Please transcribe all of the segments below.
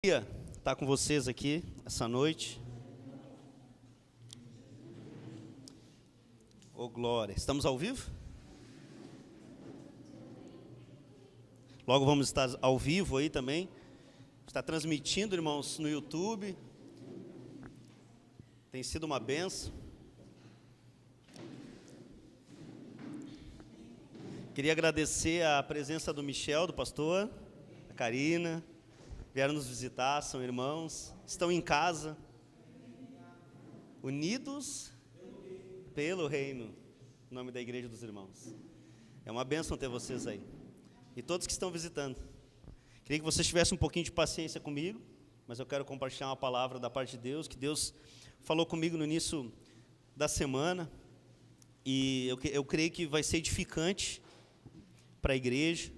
Queria estar com vocês aqui essa noite. Ô, glória. Estamos ao vivo? Logo vamos estar ao vivo aí também. Está transmitindo, irmãos, no YouTube. Tem sido uma benção. Queria agradecer a presença do Michel, do pastor, da Karina. Vieram nos visitar, são irmãos, estão em casa, unidos pelo reino, em nome da Igreja dos Irmãos. É uma bênção ter vocês aí. E todos que estão visitando. Queria que vocês tivessem um pouquinho de paciência comigo, mas eu quero compartilhar uma palavra da parte de Deus, que Deus falou comigo no início da semana, e eu creio que vai ser edificante para a igreja,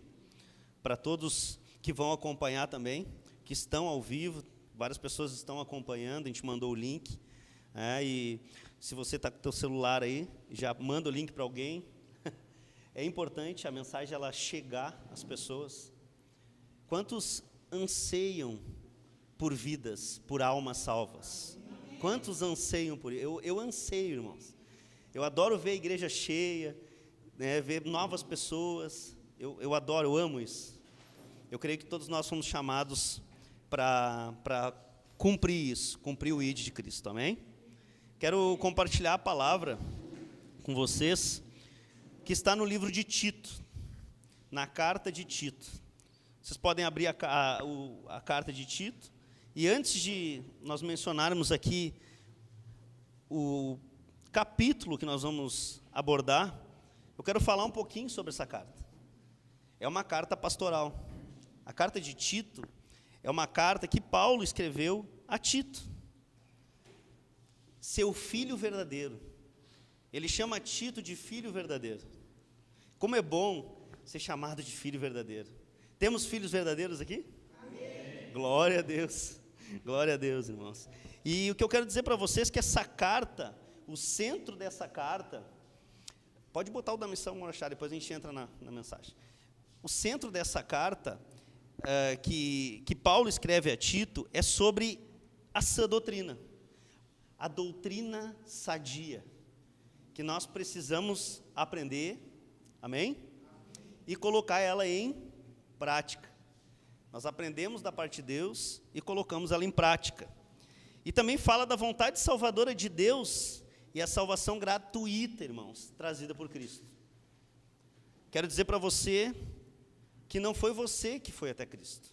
para todos que vão acompanhar também, que estão ao vivo, várias pessoas estão acompanhando, a gente mandou o link, e se você está com o teu celular aí, já manda o link para alguém. É importante a mensagem ela chegar às pessoas. Quantos anseiam por vidas, por almas salvas? Quantos anseiam por isso? Eu anseio, irmãos. Eu adoro ver a igreja cheia, né, ver novas pessoas. Eu adoro, eu amo isso. Eu creio que todos nós fomos chamados para cumprir isso, cumprir o ID de Cristo, amém? Quero compartilhar a palavra com vocês, que está no livro de Tito, na carta de Tito. Vocês podem abrir a carta de Tito, e antes de nós mencionarmos aqui o capítulo que nós vamos abordar, eu quero falar um pouquinho sobre essa carta. É uma carta pastoral. A carta de Tito é uma carta que Paulo escreveu a Tito, seu filho verdadeiro. Ele chama Tito de filho verdadeiro. Como é bom ser chamado de filho verdadeiro. Temos filhos verdadeiros aqui? Amém. Glória a Deus. Glória a Deus, irmãos. E o que eu quero dizer para vocês é que essa carta, o centro dessa carta, pode botar o da missão, Morachá, depois a gente entra na mensagem. O centro dessa carta que Paulo escreve a Tito é sobre a sã doutrina, a doutrina sadia, que nós precisamos aprender, amém? E colocar ela em prática. Nós aprendemos da parte de Deus e colocamos ela em prática. E também fala da vontade salvadora de Deus e a salvação gratuita, irmãos, trazida por Cristo. Quero dizer para você que não foi você que foi até Cristo.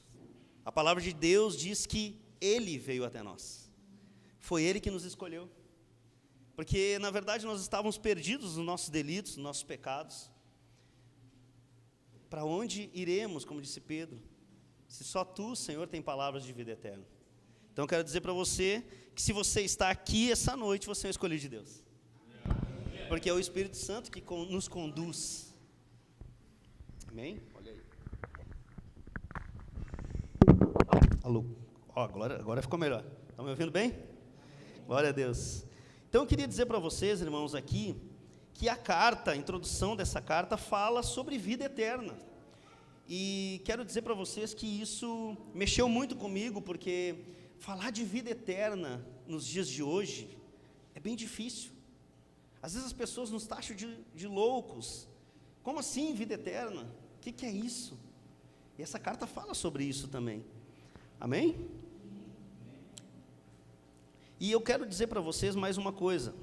A palavra de Deus diz que Ele veio até nós. Foi Ele que nos escolheu. Porque, na verdade, nós estávamos perdidos nos nossos delitos, nos nossos pecados. Para onde iremos, como disse Pedro, se só Tu, Senhor, tem palavras de vida eterna? Então, eu quero dizer para você que se você está aqui essa noite, você é um escolhido de Deus. Porque é o Espírito Santo que nos conduz. Amém? Olha aí. Alô, agora ficou melhor. Estão me ouvindo bem? Glória a Deus. Então eu queria dizer para vocês, irmãos, aqui, que a introdução dessa carta fala sobre vida eterna. E quero dizer para vocês que isso mexeu muito comigo, porque falar de vida eterna nos dias de hoje é bem difícil. Às vezes as pessoas nos taxam de loucos. Como assim vida eterna? O que é isso? E essa carta fala sobre isso também. Amém? E eu quero dizer para vocês mais uma coisa,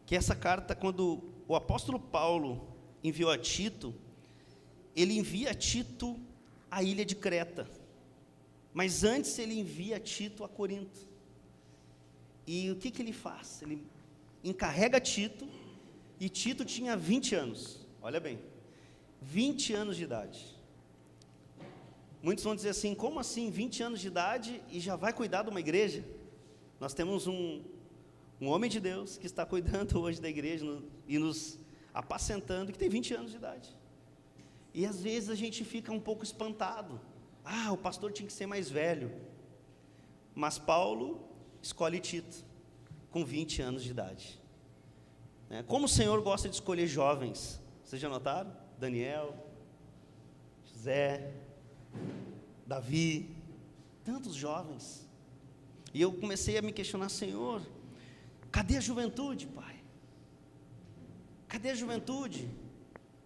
que essa carta, quando o apóstolo Paulo enviou a Tito, ele envia a Tito à ilha de Creta, mas antes ele envia Tito a Corinto. E o que ele faz? Ele encarrega Tito, e Tito tinha 20 anos, olha bem, 20 anos de idade. Muitos vão dizer assim, como assim, 20 anos de idade e já vai cuidar de uma igreja? Nós temos um homem de Deus que está cuidando hoje da igreja e nos apacentando, que tem 20 anos de idade. E às vezes a gente fica um pouco espantado. O pastor tinha que ser mais velho. Mas Paulo escolhe Tito, com 20 anos de idade. Como o Senhor gosta de escolher jovens. Vocês já notaram? Daniel, José, Davi, tantos jovens. E eu comecei a me questionar: Senhor, cadê a juventude, Pai? Cadê a juventude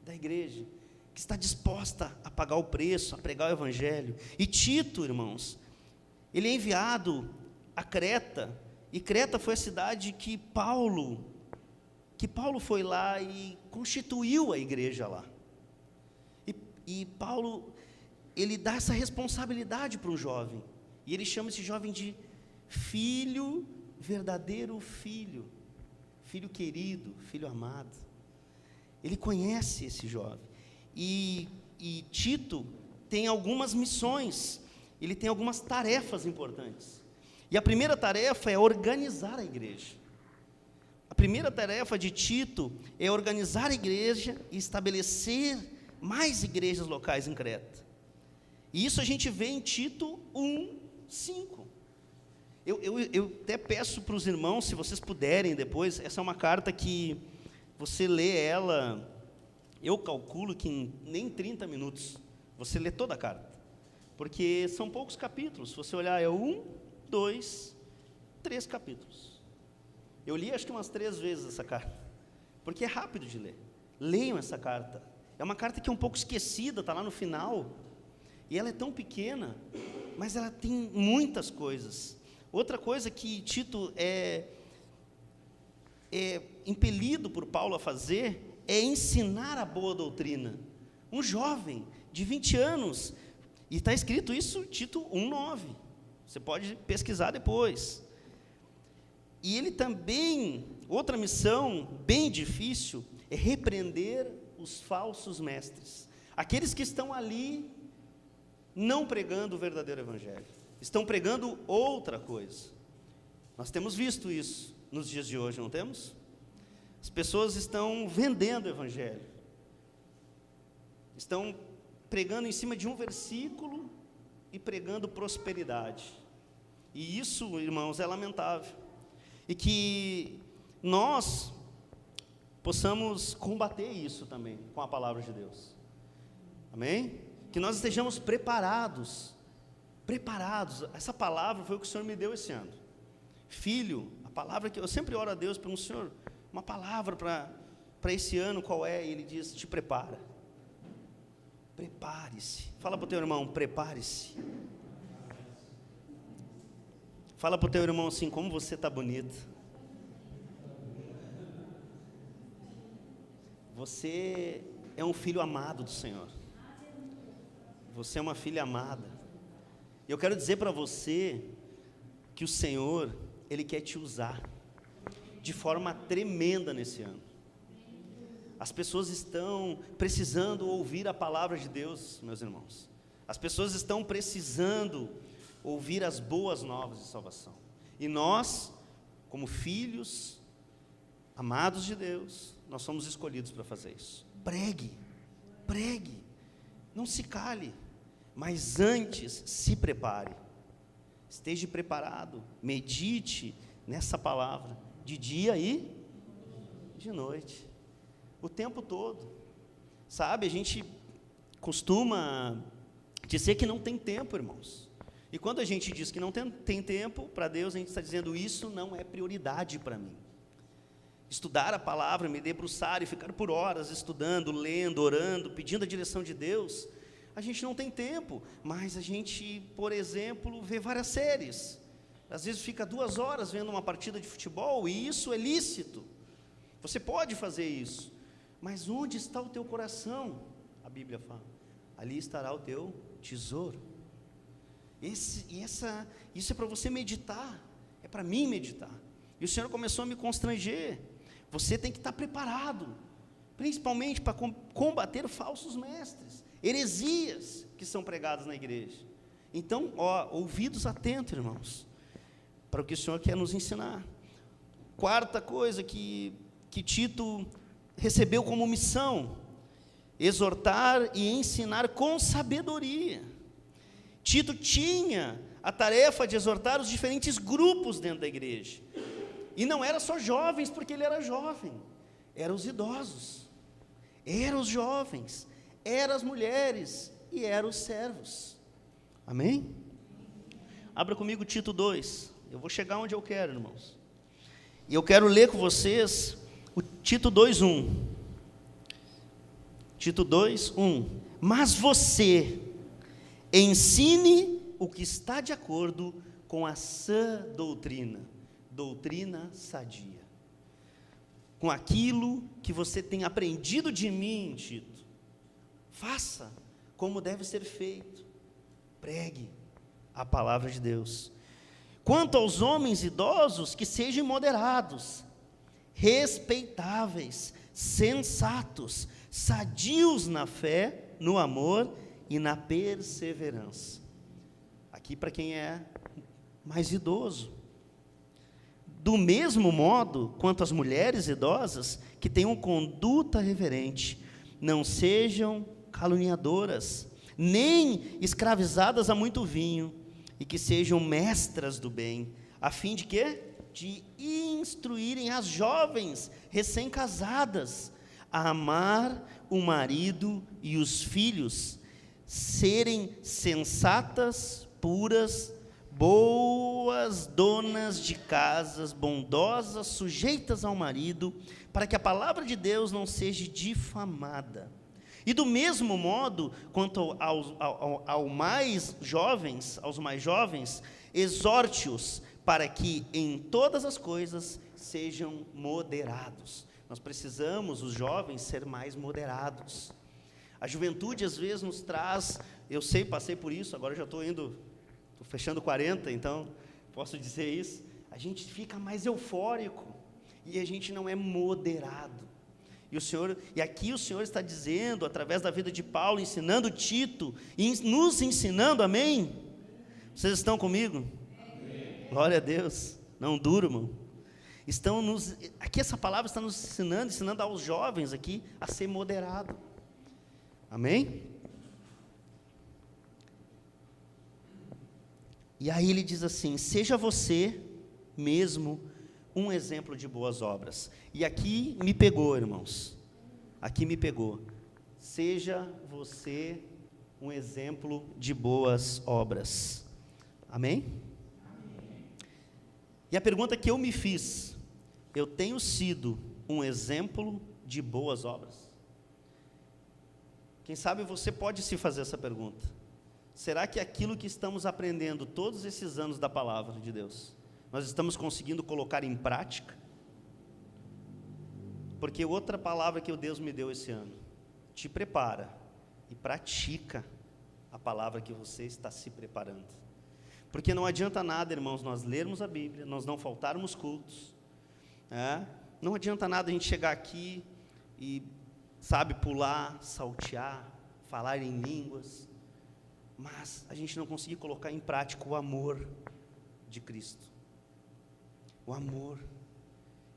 da igreja que está disposta a pagar o preço, a pregar o evangelho? E Tito, irmãos, ele é enviado a Creta, e Creta foi a cidade que Paulo foi lá e constituiu a igreja lá. E Paulo, ele dá essa responsabilidade para um jovem, e ele chama esse jovem de filho, verdadeiro filho, filho querido, filho amado. Ele conhece esse jovem, e Tito tem algumas missões, ele tem algumas tarefas importantes, e a primeira tarefa é organizar a igreja. A primeira tarefa de Tito é organizar a igreja e estabelecer mais igrejas locais em Creta, e isso a gente vê em Tito 1:5. Eu até peço para os irmãos, se vocês puderem depois, essa é uma carta que você lê ela, eu calculo que em nem 30 minutos, você lê toda a carta, porque são poucos capítulos. Se você olhar, é 1, 2, 3 capítulos. Eu li acho que umas 3 vezes essa carta, porque é rápido de ler. Leiam essa carta, é uma carta que é um pouco esquecida, está lá no final, e ela é tão pequena, mas ela tem muitas coisas. Outra coisa que Tito é impelido por Paulo a fazer é ensinar a boa doutrina. Um jovem de 20 anos, e está escrito isso, Tito 1:9, você pode pesquisar depois. E ele também, outra missão bem difícil, é repreender os falsos mestres, aqueles que estão ali não pregando o verdadeiro evangelho, estão pregando outra coisa. Nós temos visto isso nos dias de hoje, não temos? As pessoas estão vendendo o evangelho, estão pregando em cima de um versículo e pregando prosperidade, e isso, irmãos, é lamentável, e que nós possamos combater isso também com a palavra de Deus, amém? Que nós estejamos preparados, essa palavra foi o que o Senhor me deu esse ano, filho, a palavra que eu sempre oro a Deus para um Senhor, uma palavra para esse ano, qual é? E Ele diz: te prepare-se, fala para o teu irmão, prepare-se, fala para o teu irmão assim: como você está bonito, você é um filho amado do Senhor, você é uma filha amada. Eu quero dizer para você que o Senhor, Ele quer te usar de forma tremenda nesse ano. As pessoas estão precisando ouvir a palavra de Deus, meus irmãos. As pessoas estão precisando ouvir as boas novas de salvação. E nós, como filhos amados de Deus, nós somos escolhidos para fazer isso. Pregue, não se cale, mas antes se prepare, esteja preparado, medite nessa palavra, de dia e de noite, o tempo todo, sabe? A gente costuma dizer que não tem tempo, irmãos, e quando a gente diz que não tem tempo para Deus, a gente está dizendo: isso não é prioridade para mim. Estudar a palavra, me debruçar e ficar por horas estudando, lendo, orando, pedindo a direção de Deus, a gente não tem tempo, mas a gente, por exemplo, vê várias séries, às vezes fica 2 horas vendo uma partida de futebol, e isso é lícito, você pode fazer isso, mas onde está o teu coração? A Bíblia fala: ali estará o teu tesouro. Isso é para você meditar, é para mim meditar, e o Senhor começou a me constranger. Você tem que estar preparado, principalmente para combater falsos mestres, heresias que são pregadas na igreja. Então, ouvidos atentos, irmãos, para o que o Senhor quer nos ensinar. Quarta coisa que Tito recebeu como missão: exortar e ensinar com sabedoria. Tito tinha a tarefa de exortar os diferentes grupos dentro da igreja, e não era só jovens, porque ele era jovem, eram os idosos, eram os jovens, eram as mulheres e eram os servos, amém? abra comigo Tito 2. Eu vou chegar onde eu quero, irmãos. E eu quero ler com vocês o Tito 2:1. Tito 2:1. Mas você ensine o que está de acordo com a sã doutrina, doutrina sadia. Com aquilo que você tem aprendido de mim, Tito. Faça como deve ser feito. Pregue a palavra de Deus. Quanto aos homens idosos, que sejam moderados, respeitáveis, sensatos, sadios na fé, no amor e na perseverança. Aqui para quem é mais idoso. Do mesmo modo, quanto às mulheres idosas, que tenham conduta reverente, não sejam caluniadoras, nem escravizadas a muito vinho, e que sejam mestras do bem, a fim de quê? De instruírem as jovens recém-casadas a amar o marido e os filhos, serem sensatas, puras, boas donas de casas, bondosas, sujeitas ao marido, para que a palavra de Deus não seja difamada. E do mesmo modo, quanto aos mais jovens, exorte-os para que em todas as coisas sejam moderados. Nós precisamos, os jovens, ser mais moderados. A juventude às vezes nos traz, eu sei, passei por isso, agora já estou fechando 40, então posso dizer isso. A gente fica mais eufórico e a gente não é moderado. E aqui o Senhor está dizendo, através da vida de Paulo, ensinando Tito, e nos ensinando, amém? Vocês estão comigo? Amém. Glória a Deus, não durmam. Aqui essa palavra está nos ensinando aos jovens aqui a ser moderado. Amém? E aí ele diz assim: seja você mesmo um exemplo de boas obras. E aqui me pegou, irmãos. Aqui me pegou. Seja você um exemplo de boas obras. Amém? Amém? E a pergunta que eu me fiz: eu tenho sido um exemplo de boas obras? Quem sabe você pode se fazer essa pergunta. Será que aquilo que estamos aprendendo todos esses anos da palavra de Deus, nós estamos conseguindo colocar em prática? Porque outra palavra que o Deus me deu esse ano: te prepara e pratica a palavra que você está se preparando. Porque não adianta nada, irmãos, nós lermos a Bíblia, nós não faltarmos cultos, não adianta nada a gente chegar aqui e, pular, saltear, falar em línguas, mas a gente não conseguir colocar em prática o amor de Cristo. O amor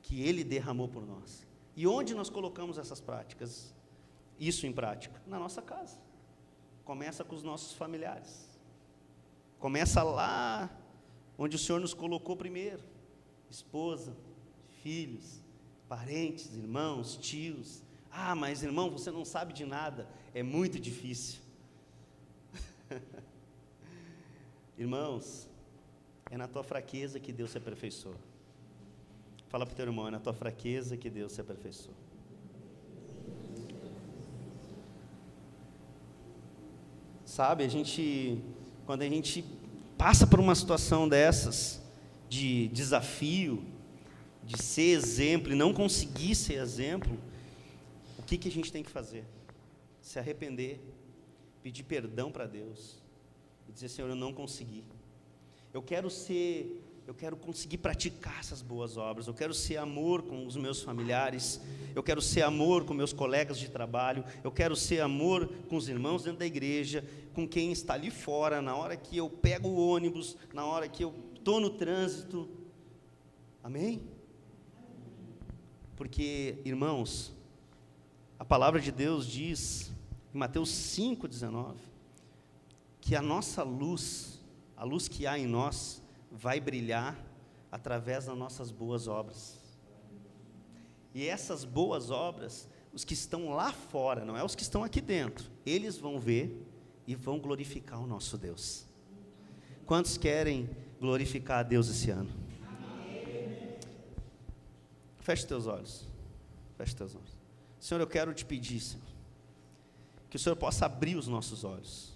que Ele derramou por nós. E onde nós colocamos essas práticas? Isso em prática? Na nossa casa. Começa com os nossos familiares. Começa lá onde o Senhor nos colocou primeiro. Esposa, filhos, parentes, irmãos, tios. Ah, mas irmão, você não sabe de nada. É muito difícil. Irmãos, é na tua fraqueza que Deus se aperfeiçoa. Fala para o teu irmão: é na tua fraqueza que Deus se aperfeiçoa. Quando a gente passa por uma situação dessas, de desafio, de ser exemplo e não conseguir ser exemplo, o que a gente tem que fazer? Se arrepender, pedir perdão para Deus e dizer: Senhor, eu não consegui. Eu quero conseguir praticar essas boas obras. Eu quero ser amor com os meus familiares. Eu quero ser amor com meus colegas de trabalho. Eu quero ser amor com os irmãos dentro da igreja, com quem está ali fora, na hora que eu pego o ônibus, na hora que eu estou no trânsito. Amém? Porque, irmãos, a palavra de Deus diz, em Mateus 5,19, que a nossa luz, a luz que há em nós, vai brilhar através das nossas boas obras. E essas boas obras, os que estão lá fora, não é os que estão aqui dentro, eles vão ver e vão glorificar o nosso Deus. Quantos querem glorificar a Deus esse ano? Feche teus olhos. Feche teus olhos. Senhor, eu quero te pedir, Senhor, que o Senhor possa abrir os nossos olhos,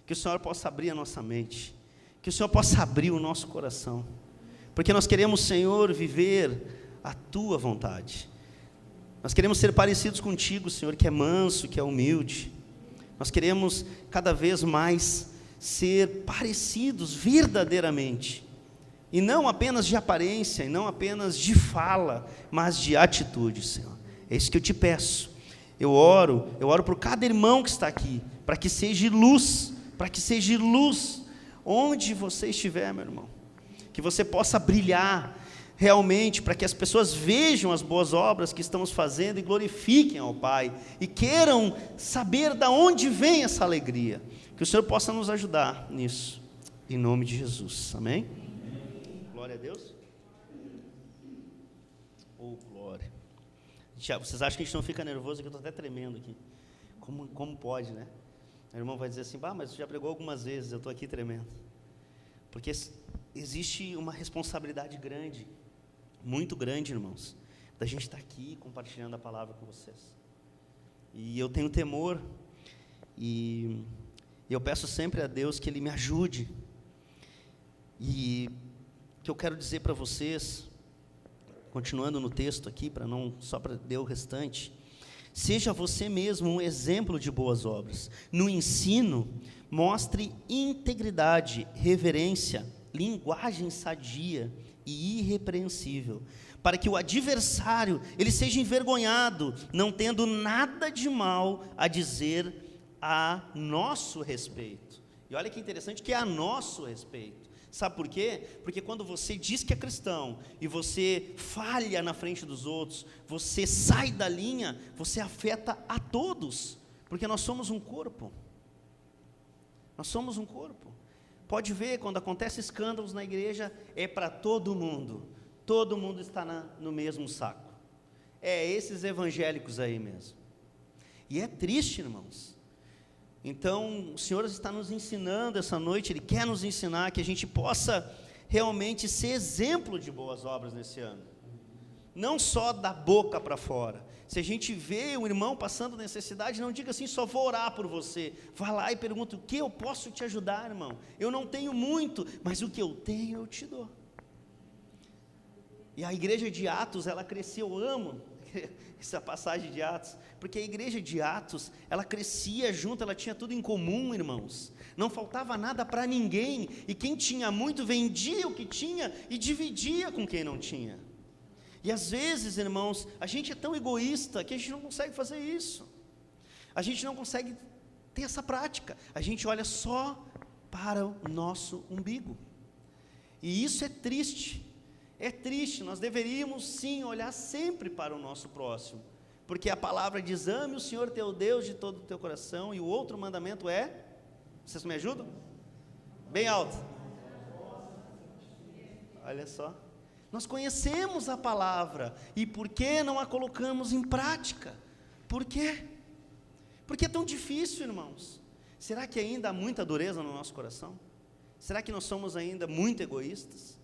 que o Senhor possa abrir a nossa mente, que o Senhor possa abrir o nosso coração, porque nós queremos, Senhor, viver a Tua vontade. Nós queremos ser parecidos contigo, Senhor, que é manso, que é humilde. Nós queremos cada vez mais ser parecidos verdadeiramente, e não apenas de aparência, e não apenas de fala, mas de atitude, Senhor. É isso que eu te peço. Eu oro por cada irmão que está aqui, para que seja luz, onde você estiver, meu irmão, que você possa brilhar realmente, para que as pessoas vejam as boas obras que estamos fazendo e glorifiquem ao Pai, e queiram saber de onde vem essa alegria. Que o Senhor possa nos ajudar nisso, em nome de Jesus, amém? Glória a Deus. Oh, glória. Vocês acham que a gente não fica nervoso? Que eu estou até tremendo aqui. Como pode, né? O irmão vai dizer assim, mas você já pregou algumas vezes, eu estou aqui tremendo. Porque existe uma responsabilidade grande, muito grande, irmãos, da gente estar aqui compartilhando a palavra com vocês. E eu tenho temor, e eu peço sempre a Deus que Ele me ajude. E o que eu quero dizer para vocês, continuando no texto aqui, só para ler o restante: seja você mesmo um exemplo de boas obras. No ensino, mostre integridade, reverência, linguagem sadia e irrepreensível, para que o adversário ele seja envergonhado, não tendo nada de mal a dizer a nosso respeito. E olha que interessante que é a nosso respeito. Sabe por quê? Porque quando você diz que é cristão e você falha na frente dos outros, você sai da linha, você afeta a todos, porque nós somos um corpo. Nós somos um corpo. Pode ver, quando acontece escândalos na igreja, é para todo mundo está no mesmo saco. É esses evangélicos aí mesmo. E é triste, irmãos. Então, o Senhor está nos ensinando essa noite, Ele quer nos ensinar que a gente possa realmente ser exemplo de boas obras nesse ano. Não só da boca para fora. Se a gente vê um irmão passando necessidade, não diga assim, só vou orar por você. Vá lá e pergunta, o que eu posso te ajudar, irmão? Eu não tenho muito, mas o que eu tenho eu te dou. E a igreja de Atos, ela cresceu, eu amo essa passagem de Atos, porque a igreja de Atos, ela crescia junto, ela tinha tudo em comum, irmãos, não faltava nada para ninguém, e quem tinha muito, vendia o que tinha, e dividia com quem não tinha. E às vezes, irmãos, a gente é tão egoísta, que a gente não consegue fazer isso, a gente não consegue ter essa prática, a gente olha só para o nosso umbigo, e isso é triste. É triste, nós deveríamos sim olhar sempre para o nosso próximo, porque a palavra diz, ame o Senhor teu Deus de todo o teu coração, e o outro mandamento é, vocês me ajudam? Bem alto. Olha só, nós conhecemos a palavra, e por que não a colocamos em prática? Por quê? Porque é tão difícil, irmãos. Será que ainda há muita dureza no nosso coração? Será que nós somos ainda muito egoístas?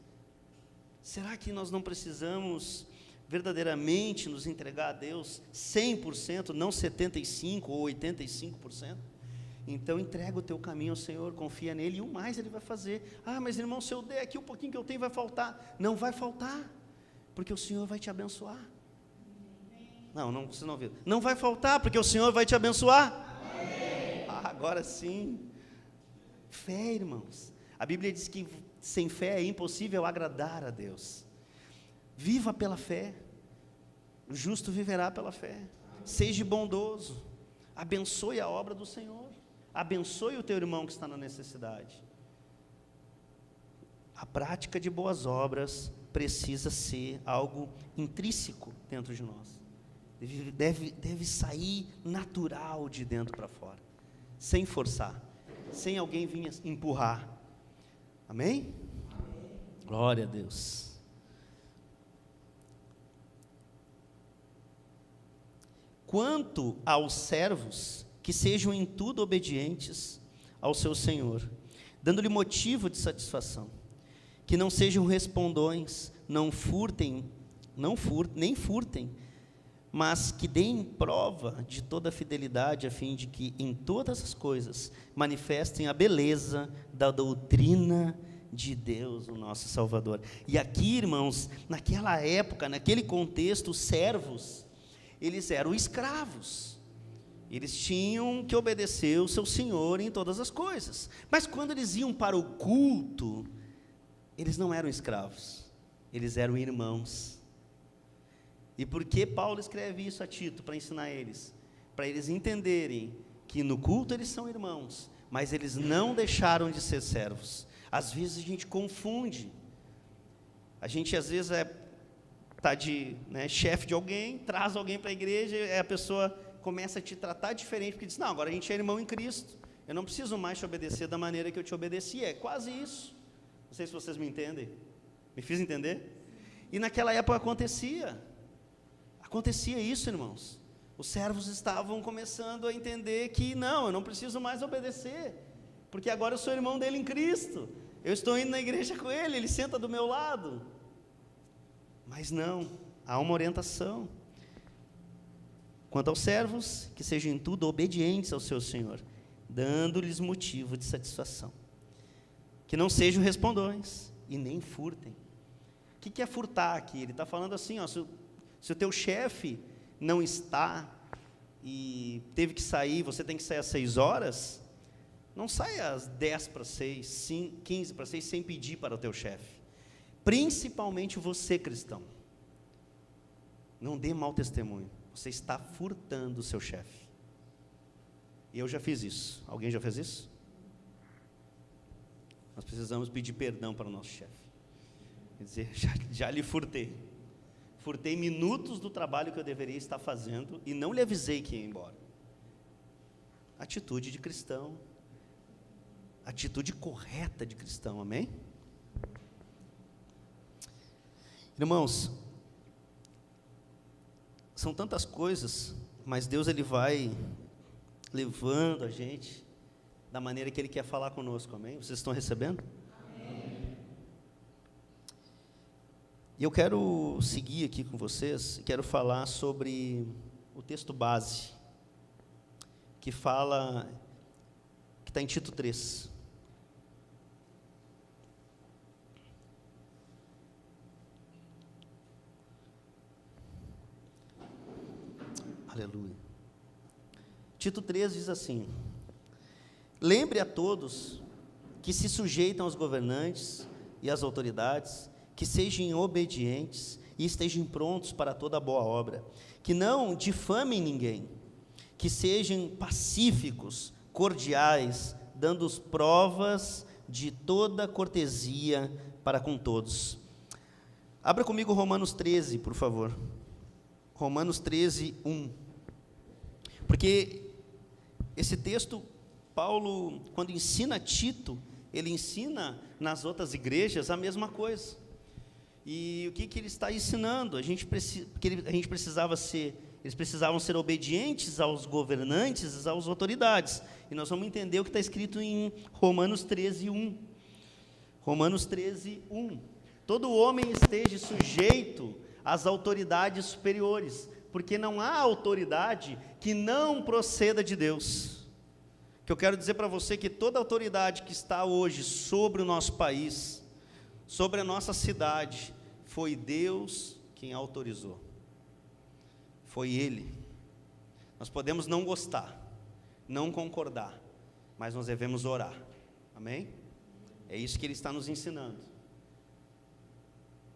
Será que nós não precisamos verdadeiramente nos entregar a Deus 100%, não 75% ou 85%? Então entrega o teu caminho ao Senhor, confia nele, e o mais Ele vai fazer. Mas irmão, se eu der aqui um pouquinho que eu tenho, vai faltar. Não vai faltar, porque o Senhor vai te abençoar. Não, vocês não ouviram. Não vai faltar, porque o Senhor vai te abençoar. Agora sim. Fé, irmãos. A Bíblia diz que sem fé é impossível agradar a Deus. Viva pela fé. O justo viverá pela fé. Seja bondoso. Abençoe a obra do Senhor. Abençoe o teu irmão que está na necessidade. A prática de boas obras precisa ser algo intrínseco dentro de nós. Deve sair natural de dentro para fora. Sem forçar. Sem alguém vir empurrar. Amém? Amém? Glória a Deus. Quanto aos servos, que sejam em tudo obedientes ao seu Senhor, dando-lhe motivo de satisfação, que não sejam respondões, nem furtem, mas que deem prova de toda a fidelidade, a fim de que em todas as coisas manifestem a beleza da doutrina de Deus, o nosso Salvador. E aqui, irmãos, naquela época, naquele contexto, os servos, eles eram escravos. Eles tinham que obedecer o seu senhor em todas as coisas. Mas quando eles iam para o culto, eles não eram escravos, eles eram irmãos. E por que Paulo escreve isso a Tito? Para ensinar eles, para eles entenderem que no culto eles são irmãos, mas eles não deixaram de ser servos. Às vezes a gente confunde, a gente às vezes está de chefe de alguém, traz alguém para a igreja, e a pessoa começa a te tratar diferente, porque diz, não, agora a gente é irmão em Cristo, eu não preciso mais te obedecer da maneira que eu te obedecia. É quase isso. Não sei se vocês me entendem, me fiz entender? E naquela época acontecia isso, irmãos. Os servos estavam começando a entender que, não, eu não preciso mais obedecer, porque agora eu sou irmão dele em Cristo, eu estou indo na igreja com ele, ele senta do meu lado. Mas não, há uma orientação. Quanto aos servos, que sejam em tudo obedientes ao seu Senhor, dando-lhes motivo de satisfação, que não sejam respondões e nem furtem. O que é furtar aqui? Ele está falando assim, ó, se o teu chefe não está e teve que sair, você tem que sair às 6 horas, não saia às 10 para 6, 15 para 6, sem pedir para o teu chefe. Principalmente você, cristão. Não dê mau testemunho. Você está furtando o seu chefe. E eu já fiz isso. Alguém já fez isso? Nós precisamos pedir perdão para o nosso chefe. Quer dizer, já lhe furtei. Furtei minutos do trabalho que eu deveria estar fazendo e não lhe avisei que ia embora. Atitude de cristão. Atitude correta de cristão, amém? Irmãos, são tantas coisas, mas Deus ele vai levando a gente da maneira que Ele quer falar conosco, amém? Vocês estão recebendo? Amém. E eu quero seguir aqui com vocês, quero falar sobre o texto base, que fala, que está em Tito 3. Aleluia. Tito 3 diz assim: lembre a todos que se sujeitam aos governantes e às autoridades, que sejam obedientes e estejam prontos para toda boa obra, que não difamem ninguém, que sejam pacíficos, cordiais, dando provas de toda cortesia para com todos. Abra comigo Romanos 13, por favor. Romanos 13, 1. Porque esse texto, Paulo, quando ensina Tito, ele ensina nas outras igrejas a mesma coisa. E o que ele está ensinando? Eles precisavam ser obedientes aos governantes, às autoridades. E nós vamos entender o que está escrito em Romanos 13, 1. Romanos 13, 1. Todo homem esteja sujeito às autoridades superiores, porque não há autoridade que não proceda de Deus. Que eu quero dizer para você que toda autoridade que está hoje sobre o nosso país, sobre a nossa cidade, foi Deus quem autorizou. Foi Ele. Nós podemos não gostar, não concordar, mas nós devemos orar. Amém? É isso que Ele está nos ensinando.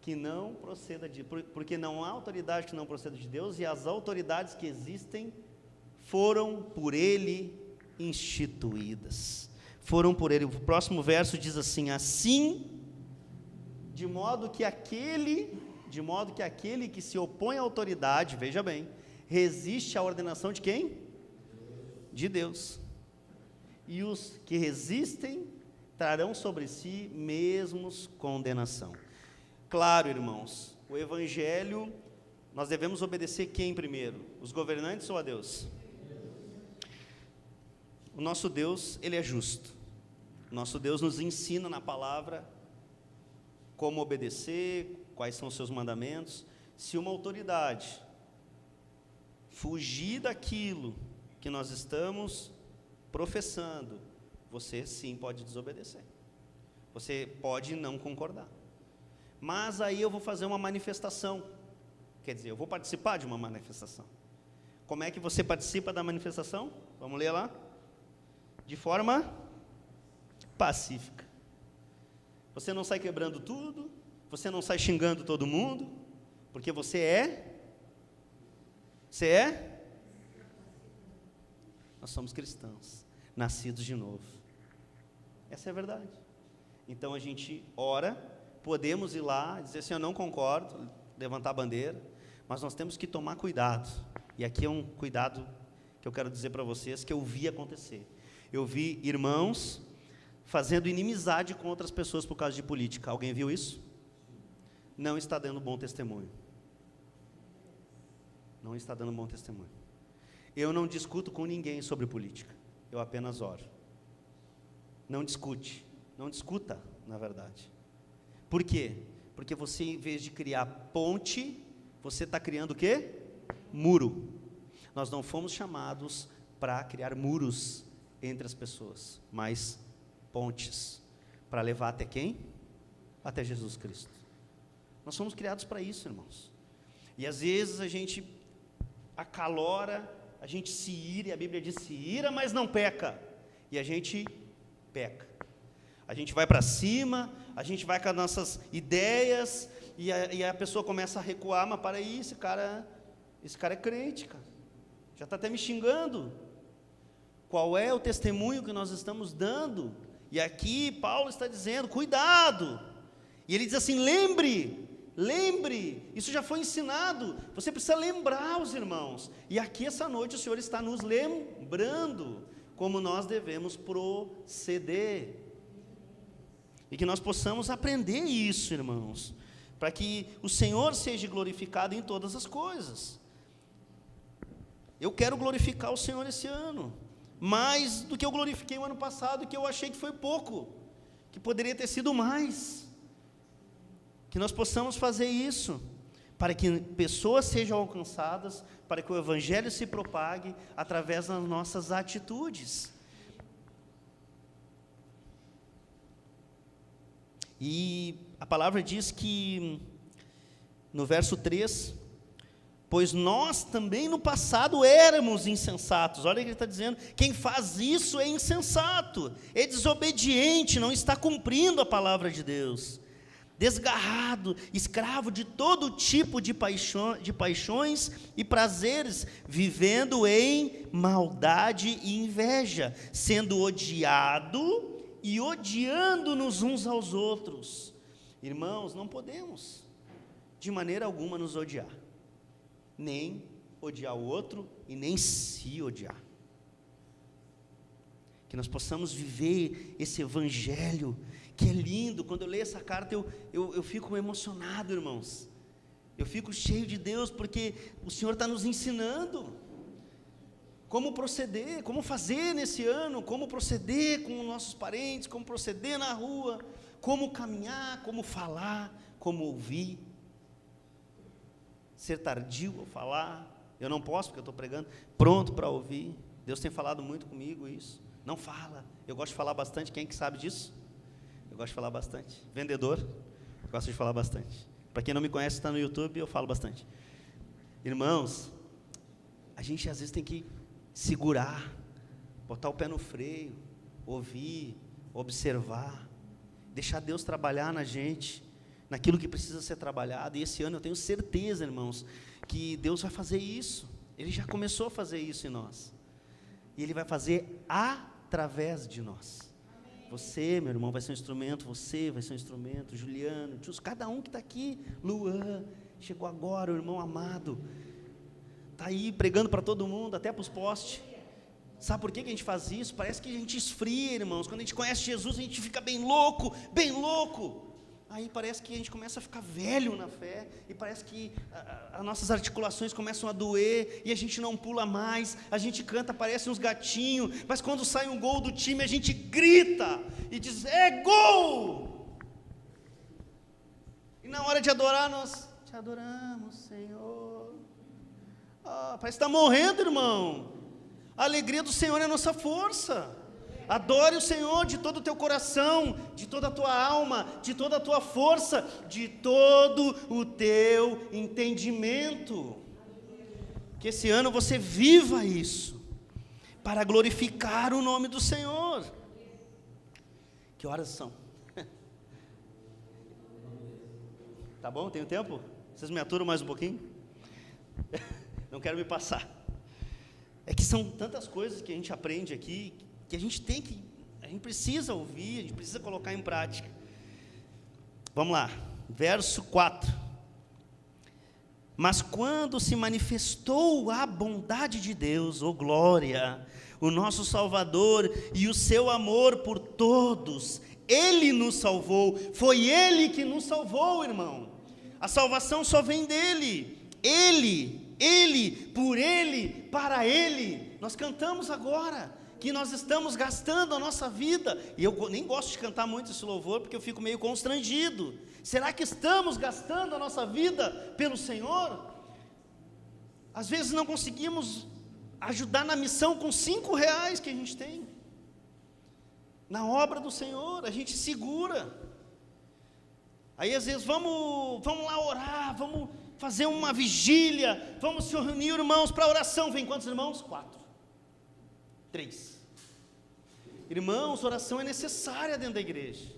Que não proceda porque não há autoridade que não proceda de Deus, e as autoridades que existem foram por Ele instituídas. Foram por Ele. O próximo verso diz assim: assim, de modo que aquele que se opõe à autoridade, veja bem, resiste à ordenação de quem? De Deus. E os que resistem trarão sobre si mesmos condenação. Claro, irmãos, o Evangelho, nós devemos obedecer quem primeiro? Os governantes ou a Deus? O nosso Deus, Ele é justo. Nosso Deus nos ensina na palavra como obedecer, quais são os seus mandamentos. Se uma autoridade fugir daquilo que nós estamos professando, você sim pode desobedecer. Você pode não concordar. Mas aí eu vou fazer uma manifestação. Quer dizer, eu vou participar de uma manifestação. Como é que você participa da manifestação? Vamos ler lá? De forma pacífica. Você não sai quebrando tudo, você não sai xingando todo mundo, porque você é? Nós somos cristãos, nascidos de novo. Essa é a verdade. Então a gente ora, podemos ir lá, dizer assim, eu não concordo, levantar a bandeira, mas nós temos que tomar cuidado. E aqui é um cuidado que eu quero dizer para vocês, que eu vi acontecer. Eu vi irmãos fazendo inimizade com outras pessoas por causa de política. Alguém viu isso? Não está dando bom testemunho. Não está dando bom testemunho. Eu não discuto com ninguém sobre política. Eu apenas oro. Não discute. Não discuta, na verdade. Por quê? Porque você, em vez de criar ponte, você está criando o quê? Muro. Nós não fomos chamados para criar muros entre as pessoas, mas pontes, para levar até quem? Até Jesus Cristo. Nós somos criados para isso, irmãos. E às vezes a gente acalora, a gente se ira, e a Bíblia diz se ira, mas não peca. E a gente peca. A gente vai para cima, a gente vai com as nossas ideias, e a pessoa começa a recuar, mas para aí, esse cara é crente, cara. Já está até me xingando. Qual é o testemunho que nós estamos dando? E aqui Paulo está dizendo, cuidado. E ele diz assim, lembre, isso já foi ensinado. Você precisa lembrar os irmãos. E aqui essa noite o Senhor está nos lembrando como nós devemos proceder. E que nós possamos aprender isso, irmãos, para que o Senhor seja glorificado em todas as coisas. Eu quero glorificar o Senhor esse ano, mais do que eu glorifiquei o ano passado, que eu achei que foi pouco, que poderia ter sido mais. Que nós possamos fazer isso, para que pessoas sejam alcançadas, para que o Evangelho se propague através das nossas atitudes. E a palavra diz que, no verso 3, pois nós também no passado éramos insensatos. Olha o que ele está dizendo, quem faz isso é insensato, é desobediente, não está cumprindo a palavra de Deus, desgarrado, escravo de todo tipo de paixões e prazeres, vivendo em maldade e inveja, sendo odiado e odiando-nos uns aos outros. Irmãos, não podemos de maneira alguma nos odiar, nem odiar o outro e nem se odiar. Que nós possamos viver esse Evangelho, que é lindo. Quando eu leio essa carta, eu fico emocionado, irmãos. Eu fico cheio de Deus, porque o Senhor está nos ensinando como proceder, como fazer nesse ano, como proceder com os nossos parentes, como proceder na rua, como caminhar, como falar, como ouvir. Ser tardio ao falar, eu não posso porque eu estou pregando, pronto para ouvir. Deus tem falado muito comigo isso. Não fala, eu gosto de falar bastante, quem que sabe disso? Eu gosto de falar bastante. Vendedor, gosto de falar bastante. Para quem não me conhece, está no YouTube, eu falo bastante. Irmãos, a gente às vezes tem que segurar, botar o pé no freio, ouvir, observar, deixar Deus trabalhar na gente, naquilo que precisa ser trabalhado. E esse ano eu tenho certeza, irmãos, que Deus vai fazer isso. Ele já começou a fazer isso em nós, e Ele vai fazer através de nós. Você, meu irmão, vai ser um instrumento, você vai ser um instrumento, Juliano, Tios, cada um que está aqui, Luan, chegou agora, o irmão amado, está aí pregando para todo mundo, até para os postes. Sabe por que a gente faz isso? Parece que a gente esfria, irmãos. Quando a gente conhece Jesus, a gente fica bem louco, bem louco. aí parece que a gente começa a ficar velho na fé, e parece que as nossas articulações começam a doer, e a gente não pula mais, a gente canta, parece uns gatinhos, mas quando sai um gol do time, a gente grita, e diz, é gol! E na hora de adorar, nós te adoramos, Senhor. Parece que está morrendo, irmão. A alegria do Senhor é a nossa força. Adore o Senhor de todo o teu coração, de toda a tua alma, de toda a tua força, de todo o teu entendimento. Que esse ano você viva isso, para glorificar o nome do Senhor. Que horas são? Tá bom? Tenho tempo? Vocês me aturam mais um pouquinho? Não quero me passar. É que são tantas coisas que a gente aprende aqui, que a gente precisa ouvir, a gente precisa colocar em prática. Vamos lá, verso 4. Mas quando se manifestou a bondade de Deus, glória, o nosso Salvador e o seu amor por todos, Ele nos salvou, foi Ele que nos salvou, irmão. A salvação só vem dEle, Ele, por Ele, para Ele. Nós cantamos agora que nós estamos gastando a nossa vida, e eu nem gosto de cantar muito esse louvor, porque eu fico meio constrangido. Será que estamos gastando a nossa vida pelo Senhor? Às vezes não conseguimos ajudar na missão com R$5 que a gente tem, na obra do Senhor, a gente segura. Aí às vezes, vamos lá orar, vamos fazer uma vigília, vamos se reunir, irmãos, para oração. Vem quantos irmãos? 4, 3. Irmãos, oração é necessária dentro da igreja.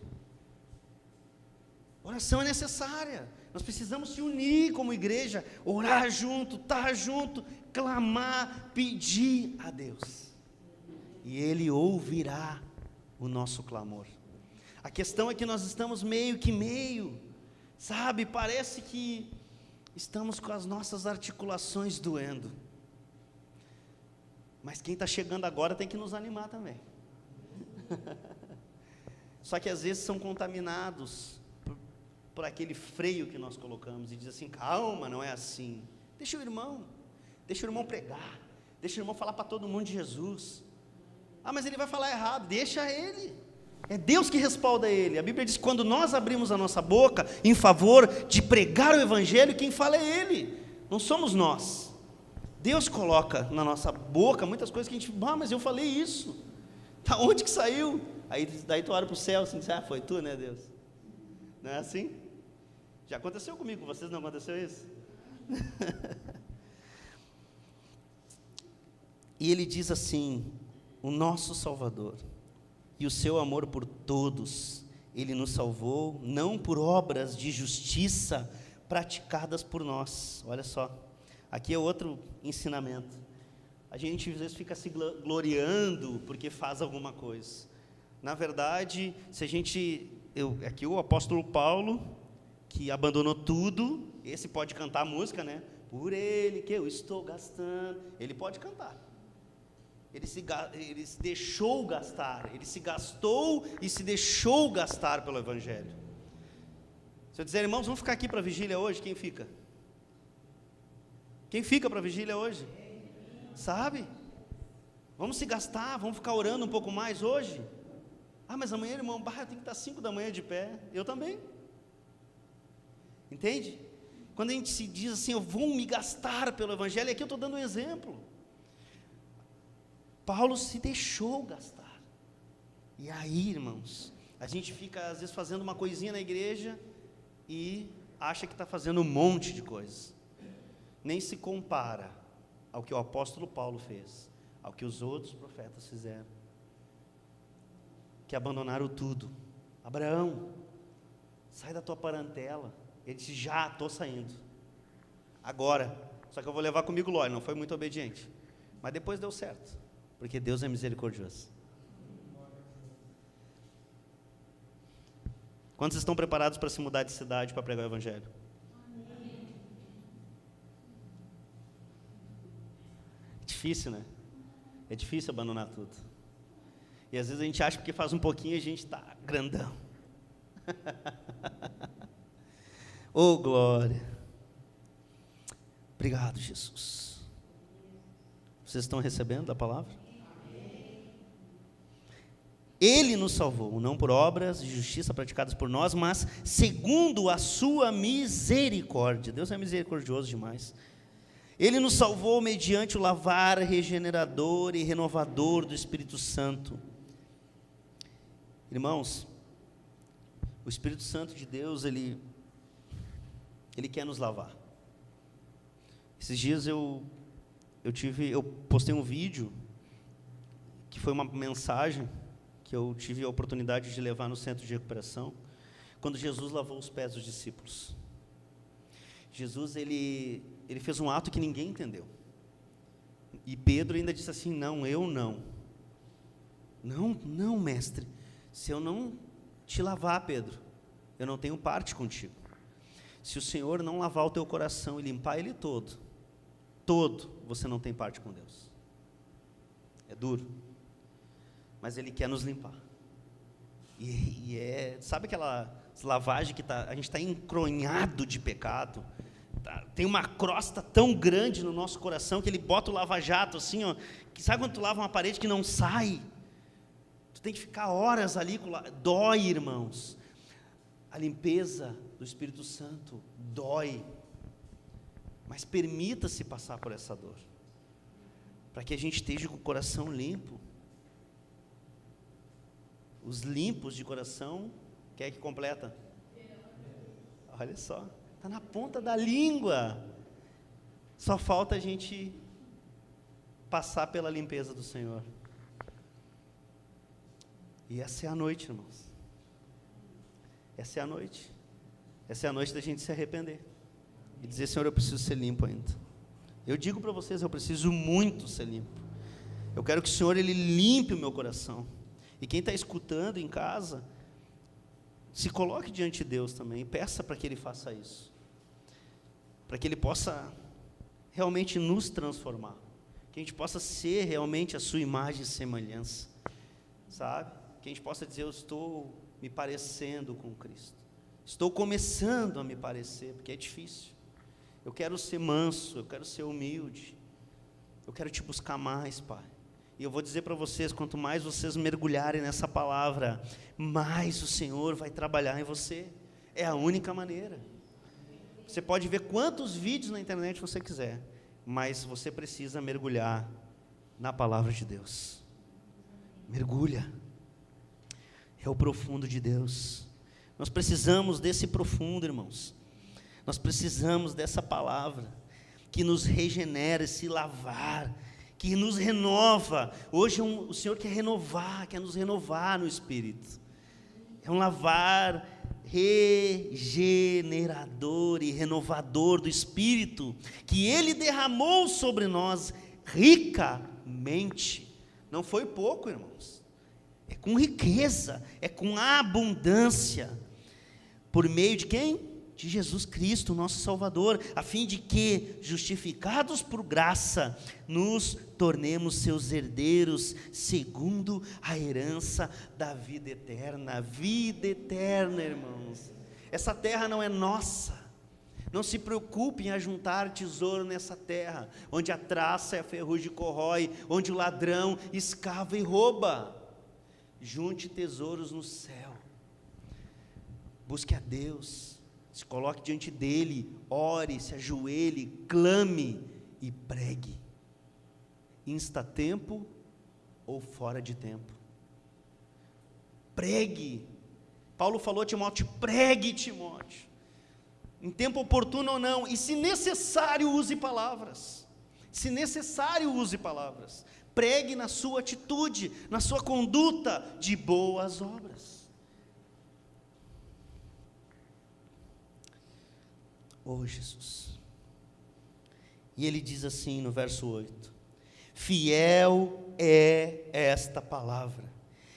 Oração é necessária. Nós precisamos se unir como igreja, orar junto, estar junto, clamar, pedir a Deus. E Ele ouvirá o nosso clamor. A questão é que nós estamos meio, sabe? Parece que estamos com as nossas articulações doendo. Mas quem está chegando agora tem que nos animar também. Só que às vezes são contaminados por aquele freio que nós colocamos e diz assim, calma, não é assim. Deixa o irmão pregar, deixa o irmão falar para todo mundo de Jesus. Mas ele vai falar errado, deixa ele. É Deus que respalda ele. A Bíblia diz que quando nós abrimos a nossa boca em favor de pregar o Evangelho, quem fala é Ele, não somos nós. Deus coloca na nossa boca muitas coisas que a gente, mas eu falei isso, da onde que saiu? Daí tu olha para o céu assim, diz, foi tu, né, Deus? Não é assim? Já aconteceu comigo, com vocês não aconteceu isso? E ele diz assim, o nosso Salvador e o seu amor por todos, Ele nos salvou, não por obras de justiça praticadas por nós. Olha só, aqui é outro ensinamento. A gente às vezes fica se gloriando porque faz alguma coisa. Na verdade, aqui o apóstolo Paulo, que abandonou tudo, esse pode cantar a música, né? Por Ele que eu estou gastando, ele pode cantar. Ele se deixou gastar, ele se gastou e se deixou gastar pelo Evangelho. Se eu dizer, irmãos, vamos ficar aqui para a vigília hoje, quem fica? Quem fica para a vigília hoje? Sabe? Vamos se gastar, vamos ficar orando um pouco mais hoje? Mas amanhã, irmão, eu tenho que estar 5 da manhã de pé, eu também. Entende? Quando a gente se diz assim, eu vou me gastar pelo Evangelho, aqui eu estou dando um exemplo. Paulo se deixou gastar. E aí, irmãos, a gente fica às vezes fazendo uma coisinha na igreja e acha que está fazendo um monte de coisas. Nem se compara ao que o apóstolo Paulo fez, ao que os outros profetas fizeram, que abandonaram tudo. Abraão, sai da tua parentela. Ele disse, já estou saindo, agora, só que eu vou levar comigo Ló. Não foi muito obediente, mas depois deu certo, porque Deus é misericordioso. Quantos estão preparados para se mudar de cidade para pregar o Evangelho? É difícil, né? É difícil abandonar tudo. E às vezes a gente acha que porque faz um pouquinho a gente está grandão. Oh, glória. Obrigado, Jesus. Vocês estão recebendo a palavra? Ele nos salvou, não por obras de justiça praticadas por nós, mas segundo a sua misericórdia. Deus é misericordioso demais. Ele nos salvou mediante o lavar regenerador e renovador do Espírito Santo. Irmãos, o Espírito Santo de Deus, Ele quer nos lavar. Esses dias eu postei um vídeo, que foi uma mensagem, que eu tive a oportunidade de levar no centro de recuperação, quando Jesus lavou os pés dos discípulos. Jesus, ele fez um ato que ninguém entendeu. E Pedro ainda disse assim, não, eu não. Não, mestre, se eu não te lavar, Pedro, eu não tenho parte contigo. Se o Senhor não lavar o teu coração e limpar ele todo, você não tem parte com Deus. É duro. Mas Ele quer nos limpar. Sabe aquela lavagem que a gente está encronhado de pecado? Tem uma crosta tão grande no nosso coração que Ele bota o lava-jato assim, ó, que sabe quando tu lava uma parede que não sai? Tu tem que ficar horas ali, dói, irmãos. A limpeza do Espírito Santo dói. Mas permita-se passar por essa dor, para que a gente esteja com o coração limpo. Os limpos de coração, quem é que completa? Olha só, está na ponta da língua. Só falta a gente passar pela limpeza do Senhor. E essa é a noite, irmãos. Essa é a noite. Essa é a noite da gente se arrepender e dizer, Senhor, eu preciso ser limpo ainda. Eu digo para vocês, eu preciso muito ser limpo. Eu quero que o Senhor, Ele limpe o meu coração. E quem está escutando em casa, se coloque diante de Deus também e peça para que Ele faça isso. Para que Ele possa realmente nos transformar. Que a gente possa ser realmente a sua imagem e semelhança. Sabe? Que a gente possa dizer, eu estou me parecendo com Cristo. Estou começando a me parecer, porque é difícil. Eu quero ser manso, eu quero ser humilde. Eu quero te buscar mais, Pai. E eu vou dizer para vocês, quanto mais vocês mergulharem nessa palavra, mais o Senhor vai trabalhar em você. É a única maneira. Você pode ver quantos vídeos na internet você quiser, mas você precisa mergulhar na palavra de Deus. Mergulha. É o profundo de Deus. Nós precisamos desse profundo, irmãos. Nós precisamos dessa palavra que nos regenera, se lavar, que nos renova. Hoje o Senhor quer nos renovar no Espírito. É um lavar regenerador e renovador do Espírito, que Ele derramou sobre nós ricamente. Não foi pouco, irmãos. É com riqueza, é com abundância. Por meio de quem? De Jesus Cristo, nosso Salvador, a fim de que, justificados por graça, nos tornemos seus herdeiros, segundo a herança da vida eterna. Vida eterna, irmãos. Essa terra não é nossa. Não se preocupe em ajuntar tesouro nessa terra, onde a traça e a ferrugem corrói, onde o ladrão escava e rouba. Junte tesouros no céu. Busque a Deus. Se coloque diante dEle, ore, se ajoelhe, clame e pregue. Insta-tempo ou fora de tempo. Pregue. Paulo falou a Timóteo, pregue, Timóteo. Em tempo oportuno ou não, e se necessário use palavras. Se necessário use palavras. Pregue na sua atitude, na sua conduta de boas obras. Oh, Jesus. E ele diz assim no verso 8: fiel é esta palavra,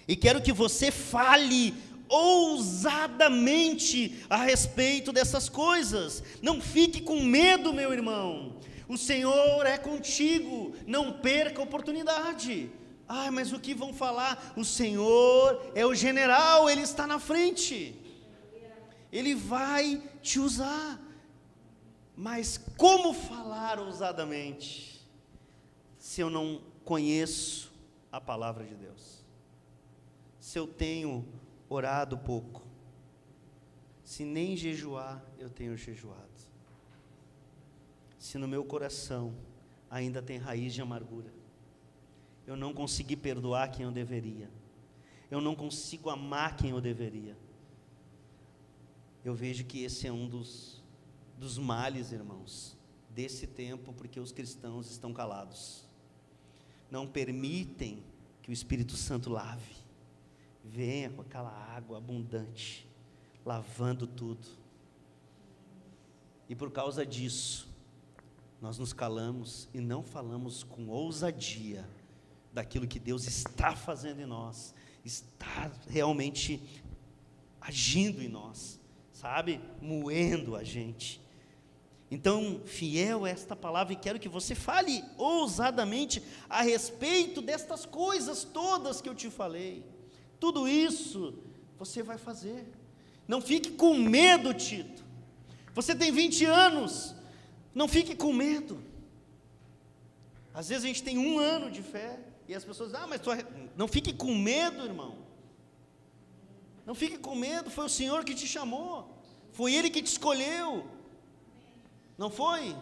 e quero que você fale ousadamente a respeito dessas coisas. Não fique com medo, meu irmão. O Senhor é contigo, não perca a oportunidade. Mas o que vão falar? O Senhor é o general, Ele está na frente. Ele vai te usar. Mas como falar ousadamente se eu não conheço a palavra de Deus? Se eu tenho orado pouco? Se nem jejuar eu tenho jejuado? Se no meu coração ainda tem raiz de amargura? Eu não consegui perdoar quem eu deveria. Eu não consigo amar quem eu deveria. Eu vejo que esse é um dos males, irmãos, desse tempo, porque os cristãos estão calados. Não permitem que o Espírito Santo lave. Venha com aquela água abundante, lavando tudo. E por causa disso, nós nos calamos e não falamos com ousadia daquilo que Deus está fazendo em nós, está realmente agindo em nós, sabe? Moendo a gente. Então, fiel a esta palavra, e quero que você fale ousadamente a respeito destas coisas todas que eu te falei. Tudo isso você vai fazer. Não fique com medo, Tito. Você tem 20 anos, não fique com medo. Às vezes a gente tem 1 ano de fé, e as pessoas dizem, mas não fique com medo, irmão. Não fique com medo, foi o Senhor que te chamou, foi Ele que te escolheu, não foi?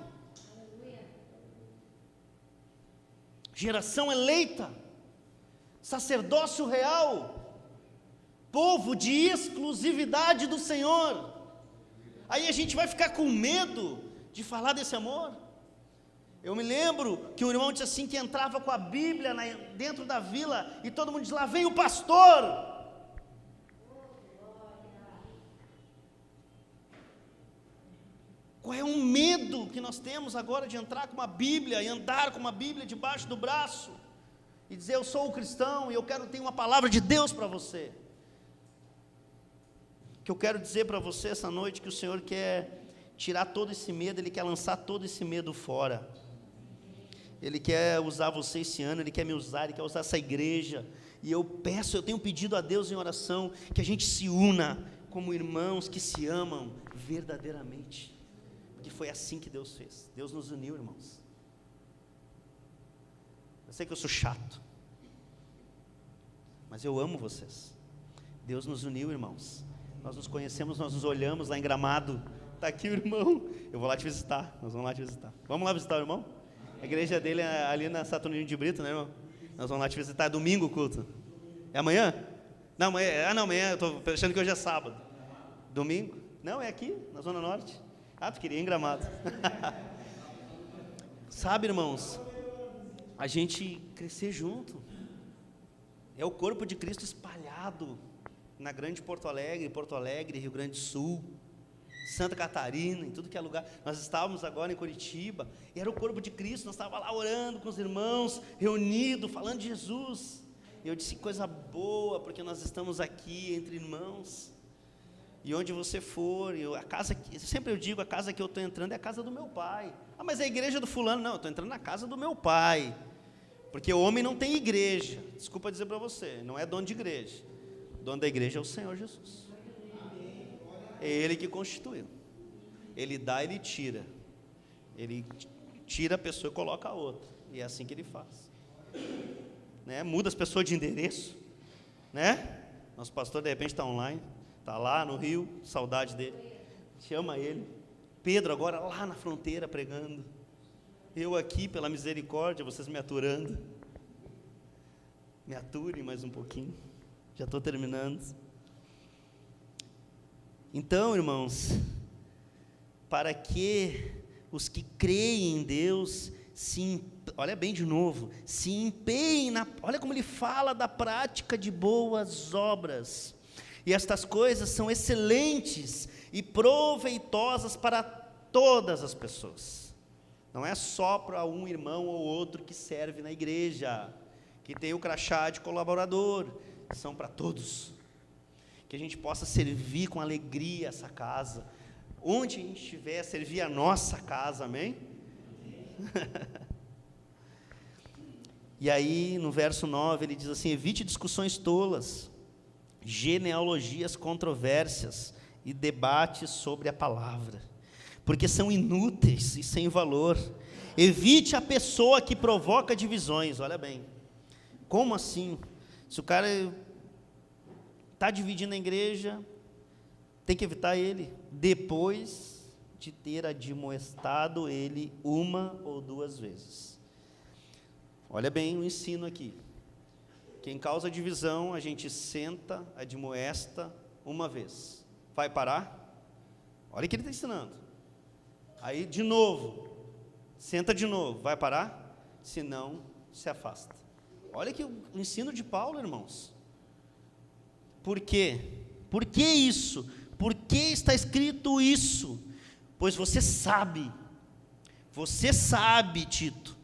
Geração eleita, sacerdócio real, povo de exclusividade do Senhor. Aí a gente vai ficar com medo de falar desse amor? Eu me lembro que um irmão disse assim, que entrava com a Bíblia dentro da vila, e todo mundo diz, lá vem o pastor. Qual é o medo que nós temos agora de entrar com uma Bíblia, e andar com uma Bíblia debaixo do braço, e dizer, eu sou o cristão, e eu quero ter uma palavra de Deus para você. Que eu quero dizer para você essa noite, que o Senhor quer tirar todo esse medo, Ele quer lançar todo esse medo fora. Ele quer usar você esse ano, Ele quer me usar, Ele quer usar essa igreja, e eu tenho pedido a Deus em oração, que a gente se una como irmãos que se amam verdadeiramente, porque foi assim que Deus fez. Deus nos uniu, irmãos. Eu sei que eu sou chato, mas eu amo vocês. Deus nos uniu, irmãos. Nós nos conhecemos, nós nos olhamos lá em Gramado. Está aqui o irmão, eu vou lá te visitar, nós vamos lá te visitar. Vamos lá visitar o irmão? A igreja dele é ali na Saturnino de Brito, né, irmão? Nós vamos lá te visitar, é domingo o culto. É amanhã? Não, amanhã, eu estou achando que hoje é sábado. Domingo? Não, é aqui, na Zona Norte. Ah, tu queria ir em Gramado. Sabe, irmãos, a gente crescer junto. É o corpo de Cristo espalhado na grande Porto Alegre, Rio Grande do Sul, Santa Catarina, em tudo que é lugar. Nós estávamos agora em Curitiba, e era o corpo de Cristo, nós estávamos lá orando com os irmãos, reunidos, falando de Jesus. E eu disse, coisa boa, porque nós estamos aqui entre irmãos. E onde você for, sempre eu digo, a casa que eu estou entrando é a casa do meu pai. Ah, mas é a igreja do fulano. Não, eu estou entrando na casa do meu pai. Porque o homem não tem igreja. Desculpa dizer para você, não é dono de igreja. O dono da igreja é o Senhor Jesus. É Ele que constituiu. Ele dá, Ele tira. Ele tira a pessoa e coloca a outra. E é assim que Ele faz. Né? Muda as pessoas de endereço. Né? Nosso pastor de repente está online. Está lá no Rio, saudade dele. Chama ele. Pedro agora lá na fronteira pregando. Eu aqui pela misericórdia, vocês me aturando. Me aturem mais um pouquinho. Já estou terminando. Então, irmãos, para que os que creem em Deus olha bem de novo, se empenhem olha como ele fala da prática de boas obras. E estas coisas são excelentes e proveitosas para todas as pessoas. Não é só para um irmão ou outro que serve na igreja, que tem o crachá de colaborador, são para todos. Que a gente possa servir com alegria essa casa, onde a gente estiver, servir a nossa casa, amém? E aí no verso 9 ele diz assim, evite discussões tolas, genealogias controvérsias, e debates sobre a palavra, porque são inúteis e sem valor. Evite a pessoa que provoca divisões. Olha bem, como assim? Se o cara está dividindo a igreja, tem que evitar ele, depois de ter admoestado ele uma ou duas vezes. Olha bem o ensino aqui. Quem causa divisão, a gente senta, admoesta uma vez. Vai parar? Olha o que ele está ensinando. Aí, de novo, senta de novo. Vai parar? Se não, se afasta. Olha que o ensino de Paulo, irmãos. Por quê? Por que isso? Por que está escrito isso? Pois você sabe, Tito,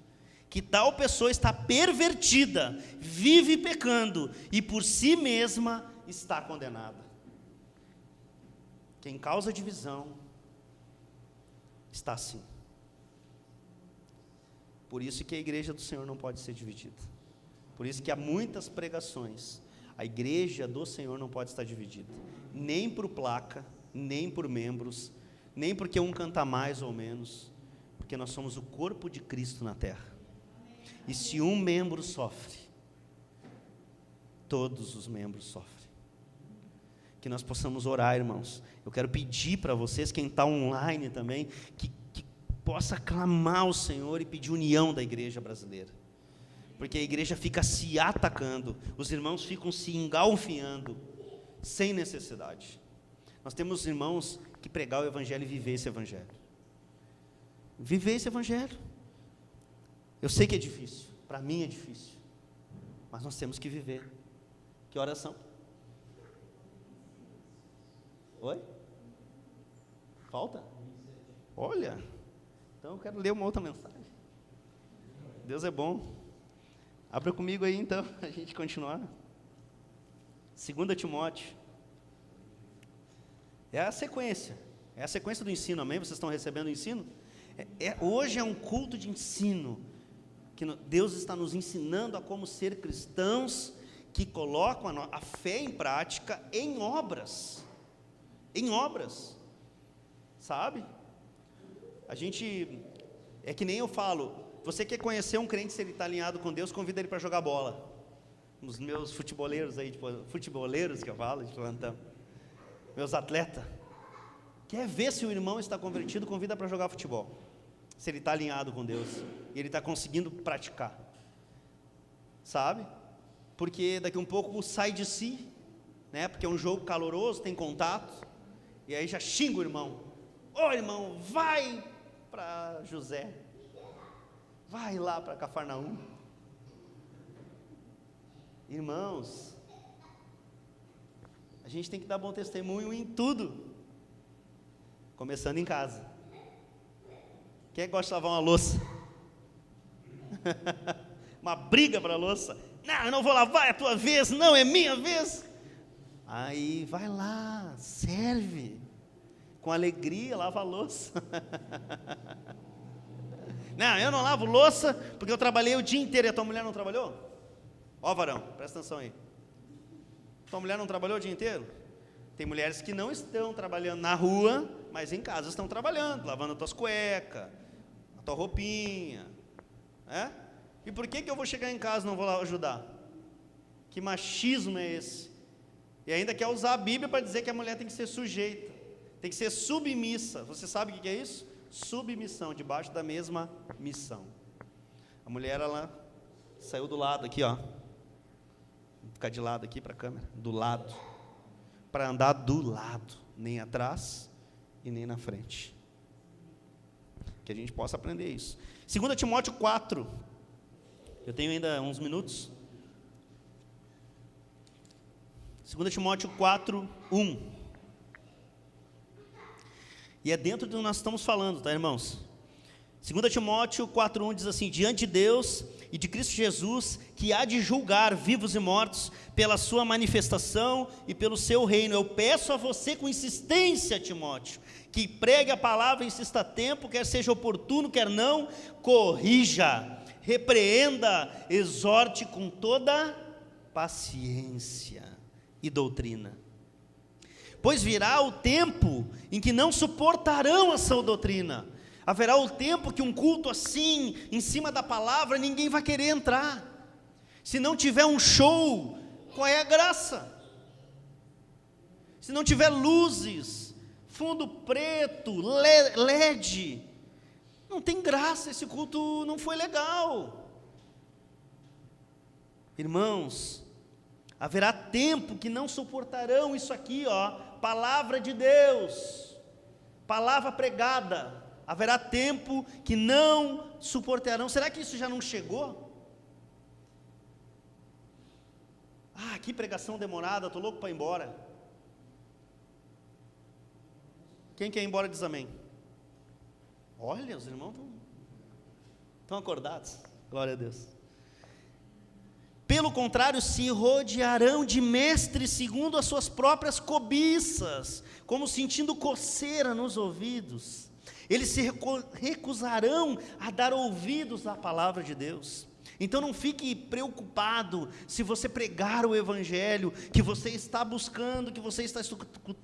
que tal pessoa está pervertida, vive pecando e por si mesma está condenada. Quem causa divisão está assim. Por isso que a igreja do Senhor não pode ser dividida. Por isso que há muitas pregações. A igreja do Senhor não pode estar dividida. Nem por placa, nem por membros, nem porque um canta mais ou menos. Porque nós somos o corpo de Cristo na terra. E se um membro sofre, todos os membros sofrem. Que nós possamos orar, irmãos. Eu quero pedir para vocês, quem está online também, que possa clamar ao Senhor e pedir união da igreja brasileira. Porque a igreja fica se atacando, os irmãos ficam se engalfinhando, sem necessidade. Nós temos irmãos que pregar o evangelho e viver esse evangelho. Viver esse evangelho. Eu sei que é difícil, para mim é difícil, mas nós temos que viver. Que oração? Oi? Falta? Olha, então eu quero ler uma outra mensagem. Deus é bom. Abra comigo aí então, a gente continuar. 2 Timóteo. É a sequência do ensino, amém? Vocês estão recebendo o ensino? Hoje é um culto de ensino, que Deus está nos ensinando a como ser cristãos, que colocam a fé em prática em obras, sabe? A gente, é que nem eu falo, você quer conhecer um crente, se ele está alinhado com Deus, convida ele para jogar bola. Os meus futeboleiros aí, futeboleiros que eu falo, de plantão, meus atletas, quer ver se o irmão está convertido, convida para jogar futebol, se ele está alinhado com Deus, e ele está conseguindo praticar, sabe? Porque daqui a um pouco sai de si, né? Porque é um jogo caloroso, tem contato, e aí já xinga o irmão. Ô irmão, vai para José, vai lá para Cafarnaum. Irmãos, a gente tem que dar bom testemunho em tudo, começando em casa. Quem é que gosta de lavar uma louça? Uma briga para a louça. Não, eu não vou lavar, é a tua vez. Não, é minha vez. Aí vai lá, serve com alegria, lava a louça. Não, eu não lavo louça porque eu trabalhei o dia inteiro. E a tua mulher não trabalhou? Ó, varão, presta atenção aí. Tua mulher não trabalhou o dia inteiro? Tem mulheres que não estão trabalhando na rua, mas em casa estão trabalhando, lavando as tuas cuecas, a tua roupinha, é? E por que eu vou chegar em casa e não vou lá ajudar? Que machismo é esse? E ainda quer usar a Bíblia para dizer que a mulher tem que ser sujeita, tem que ser submissa. Você sabe o que é isso? Submissão, debaixo da mesma missão. A mulher, ela saiu do lado aqui, ó. Vou ficar de lado aqui para a câmera. Do lado. Para andar do lado, nem atrás e nem na frente. Que a gente possa aprender isso. 2 Timóteo 4. Eu tenho ainda uns minutos. 2 Timóteo 4, 1. E é dentro do que nós estamos falando, tá, irmãos? 2 Timóteo 4, 1 diz assim: diante de Deus e de Cristo Jesus, que há de julgar vivos e mortos pela sua manifestação e pelo seu reino, eu peço a você com insistência, Timóteo, que pregue a palavra, insista a tempo, quer seja oportuno, quer não, corrija, repreenda, exorte com toda paciência e doutrina. Pois virá o tempo em que não suportarão a sã doutrina. Haverá o tempo que um culto assim, em cima da palavra, ninguém vai querer entrar. Se não tiver um show, qual é a graça? Se não tiver luzes, fundo preto, LED, não tem graça, esse culto não foi legal. Irmãos, haverá tempo que não suportarão isso aqui, palavra de Deus, palavra pregada. Haverá tempo que não suportarão. Será que isso já não chegou? Que pregação demorada, estou louco para ir embora. Quem quer ir embora diz amém. Olha, os irmãos estão acordados, glória a Deus. Pelo contrário, se rodearão de mestres segundo as suas próprias cobiças, como sentindo coceira nos ouvidos. Eles se recusarão a dar ouvidos à palavra de Deus. Então não fique preocupado se você pregar o evangelho, que você está buscando, que você está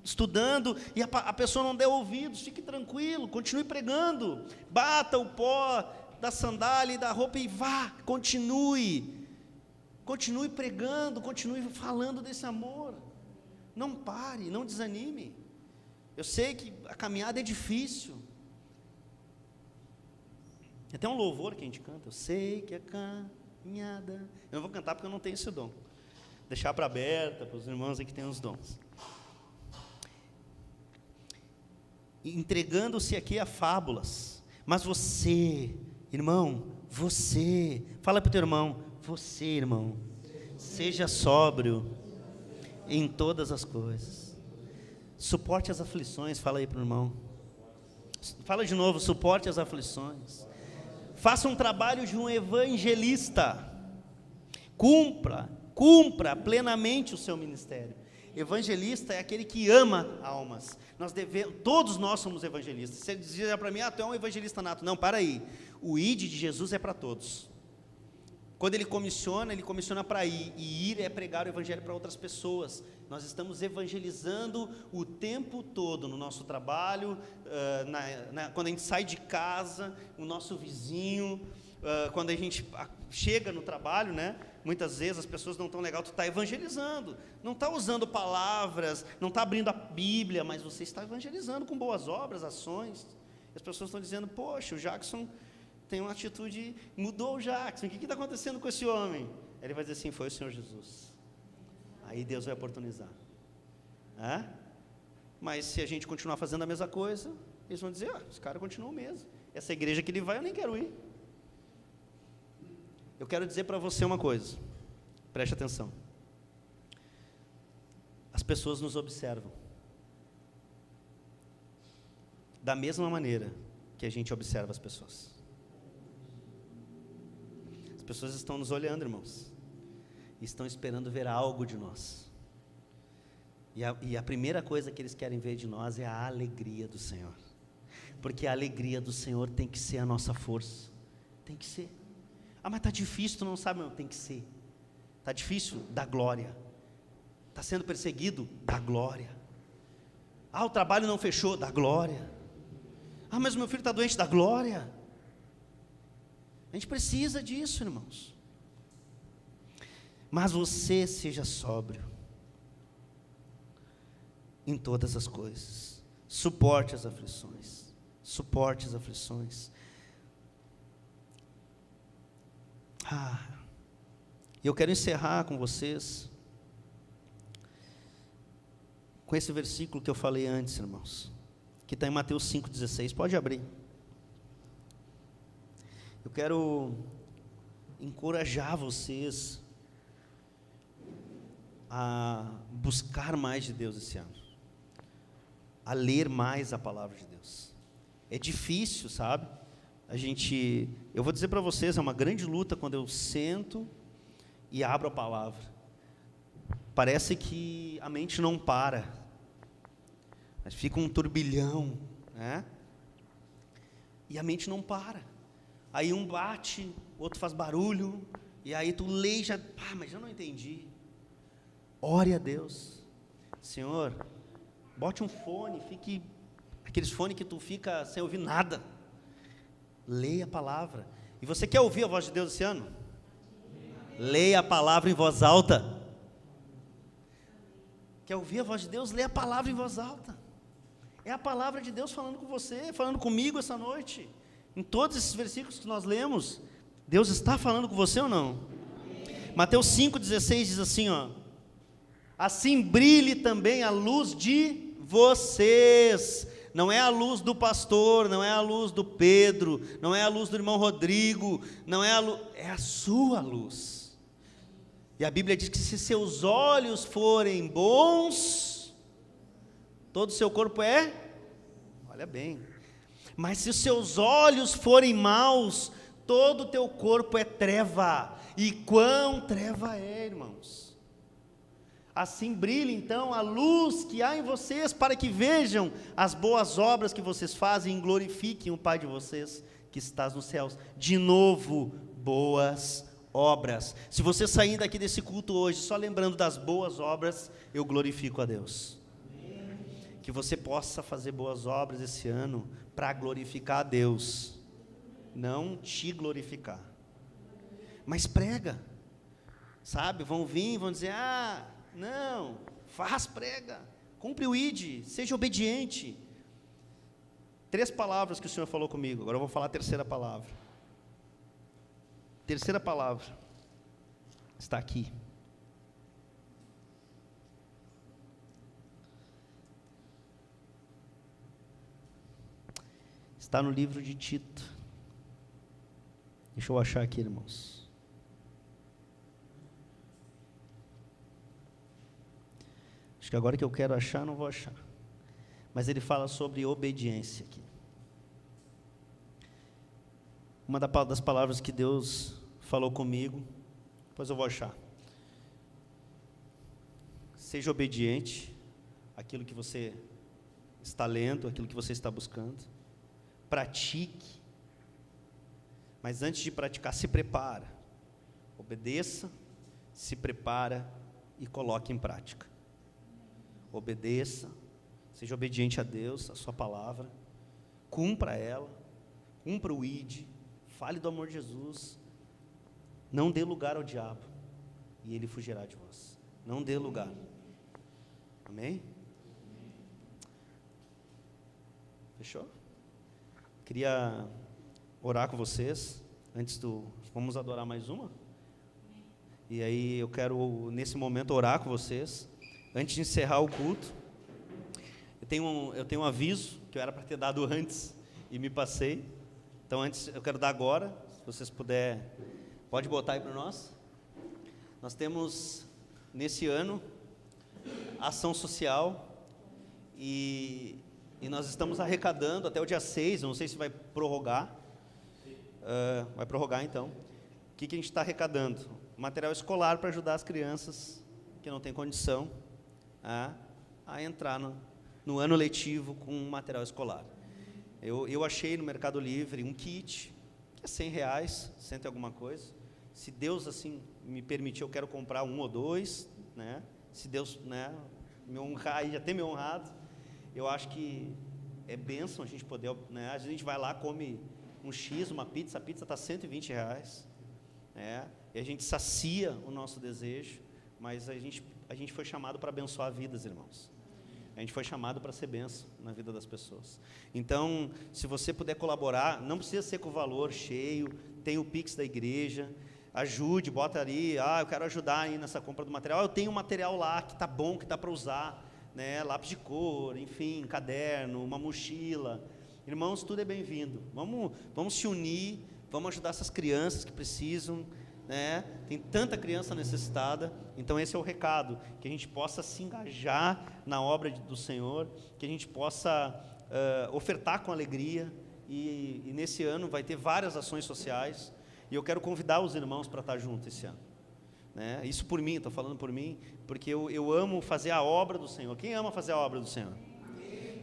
estudando, e a pessoa não der ouvidos. Fique tranquilo, continue pregando, bata o pó da sandália e da roupa e vá, continue pregando, continue falando desse amor. Não pare, não desanime. Eu sei que a caminhada é difícil. Tem até um louvor que a gente canta. Eu sei que a caminhada... Eu não vou cantar porque eu não tenho esse dom. Deixar para aberta, para os irmãos aí que têm os dons. Entregando-se aqui a fábulas. Mas você, irmão, fala para o teu irmão, você, irmão, seja sóbrio em todas as coisas. Suporte as aflições, fala aí para o irmão. Fala de novo, suporte as aflições. Faça um trabalho de um evangelista. Cumpra plenamente o seu ministério. Evangelista é aquele que ama almas. Todos nós somos evangelistas. Você dizia para mim, tu é um evangelista nato. Não, para aí. O ID de Jesus é para todos. Quando ele comissiona para ir. E ir é pregar o evangelho para outras pessoas. Nós estamos evangelizando o tempo todo no nosso trabalho, quando a gente sai de casa, o nosso vizinho, quando a gente chega no trabalho, muitas vezes as pessoas não estão legal, tu está evangelizando, não está usando palavras, não está abrindo a Bíblia, mas você está evangelizando com boas obras, ações. As pessoas estão dizendo, poxa, o Jackson tem uma atitude, mudou o Jackson, o que está acontecendo com esse homem? Ele vai dizer assim, foi o Senhor Jesus. Aí Deus vai oportunizar. Mas se a gente continuar fazendo a mesma coisa, eles vão dizer, esse cara continua o mesmo. Essa igreja que ele vai, eu nem quero ir. Eu quero dizer para você uma coisa, preste atenção. As pessoas nos observam. Da mesma maneira que a gente observa as pessoas. As pessoas estão nos olhando, irmãos. Estão esperando ver algo de nós. E a primeira coisa que eles querem ver de nós é a alegria do Senhor. Porque a alegria do Senhor tem que ser a nossa força. Tem que ser. Mas está difícil, tu não sabe. Não, tem que ser. Está difícil? Dá glória. Está sendo perseguido? Dá glória. O trabalho não fechou? Dá glória. Mas o meu filho está doente? Dá glória. A gente precisa disso, irmãos. Mas você seja sóbrio em todas as coisas. Suporte as aflições. Suporte as aflições. Eu quero encerrar com vocês com esse versículo que eu falei antes, irmãos, que está em Mateus 5,16. Pode abrir. Eu quero encorajar vocês a buscar mais de Deus esse ano, a ler mais a palavra de Deus. É difícil, sabe? Eu vou dizer para vocês, é uma grande luta quando eu sento e abro a palavra. Parece que a mente não para, mas fica um turbilhão, e a mente não para. Aí um bate, o outro faz barulho, e aí tu lê e já, mas eu não entendi. Ore a Deus. Senhor, Bote um fone, fique aqueles fones que tu fica sem ouvir nada. Leia a palavra. E você quer ouvir a voz de Deus esse ano? Leia a palavra em voz alta. Quer ouvir a voz de Deus? Leia a palavra em voz alta. É a palavra de Deus falando com você, falando comigo essa noite. Em todos esses versículos que nós lemos, Deus está falando com você ou não? Mateus 5,16 diz assim, ó: assim brilhe também a luz de vocês. Não é a luz do pastor, não é a luz do Pedro, não é a luz do irmão Rodrigo, não é a luz, é a sua luz. E a Bíblia diz que se seus olhos forem bons, todo o seu corpo é, olha bem, mas se os seus olhos forem maus, todo o teu corpo é treva. E quão treva é, irmãos? Assim brilha então a luz que há em vocês, para que vejam as boas obras que vocês fazem e glorifiquem o Pai de vocês que está nos céus. De novo, boas obras. Se você sair daqui desse culto hoje só lembrando das boas obras, eu glorifico a Deus. Que você possa fazer boas obras esse ano para glorificar a Deus, não te glorificar. Mas prega, sabe? Vão vir, vão dizer, não, prega, cumpre o ID, seja obediente. 3 palavras que o Senhor falou comigo, agora eu vou falar a terceira palavra. Terceira palavra, está aqui. Está no livro de Tito. Deixa eu achar aqui, irmãos. Acho que agora que eu quero achar, não vou achar. Mas ele fala sobre obediência aqui. Uma das palavras que Deus falou comigo, depois eu vou achar. Seja obediente àquilo que você está lendo, àquilo que você está buscando. Pratique. Mas antes de praticar, se prepara. Obedeça, se prepara e coloque em prática. Obedeça, seja obediente a Deus, a sua palavra, cumpra ela, cumpra o ID, fale do amor de Jesus, não dê lugar ao diabo, e ele fugirá de vós. Não dê lugar. Amém? Fechou? Queria orar com vocês, vamos adorar mais uma? E aí eu quero, nesse momento, orar com vocês. Antes de encerrar o culto, eu tenho um aviso que eu era para ter dado antes e me passei. Então antes eu quero dar agora, se vocês puderem, pode botar aí para nós. Nós temos nesse ano ação social e nós estamos arrecadando até o dia 6, eu não sei se vai prorrogar. Vai prorrogar então. O que a gente está arrecadando? Material escolar para ajudar as crianças que não têm condição a entrar no ano letivo com material escolar. Eu achei no Mercado Livre um kit, que é R$100, 100 e alguma coisa. Se Deus assim me permitir, eu quero comprar 1 ou 2, né? Se Deus, né, me honrar e já ter me honrado, eu acho que é bênção a gente poder, né? A gente vai lá, come um X, uma pizza, a pizza está R$120, né? E a gente sacia o nosso desejo, mas a gente foi chamado para abençoar vidas, irmãos. A gente foi chamado para ser bênção na vida das pessoas. Então, se você puder colaborar, não precisa ser com o valor cheio, tem o Pix da igreja, ajude, bota ali, eu quero ajudar aí nessa compra do material, eu tenho um material lá que está bom, que dá para usar, né? Lápis de cor, enfim, caderno, uma mochila. Irmãos, tudo é bem-vindo. Vamos se unir, vamos ajudar essas crianças que precisam, né? Tem tanta criança necessitada. Então esse é o recado, que a gente possa se engajar na obra do Senhor, que a gente possa ofertar com alegria, e nesse ano vai ter várias ações sociais, e eu quero convidar os irmãos para estar juntos esse ano, né? Isso por mim, estou falando por mim, porque eu amo fazer a obra do Senhor. Quem ama fazer a obra do Senhor?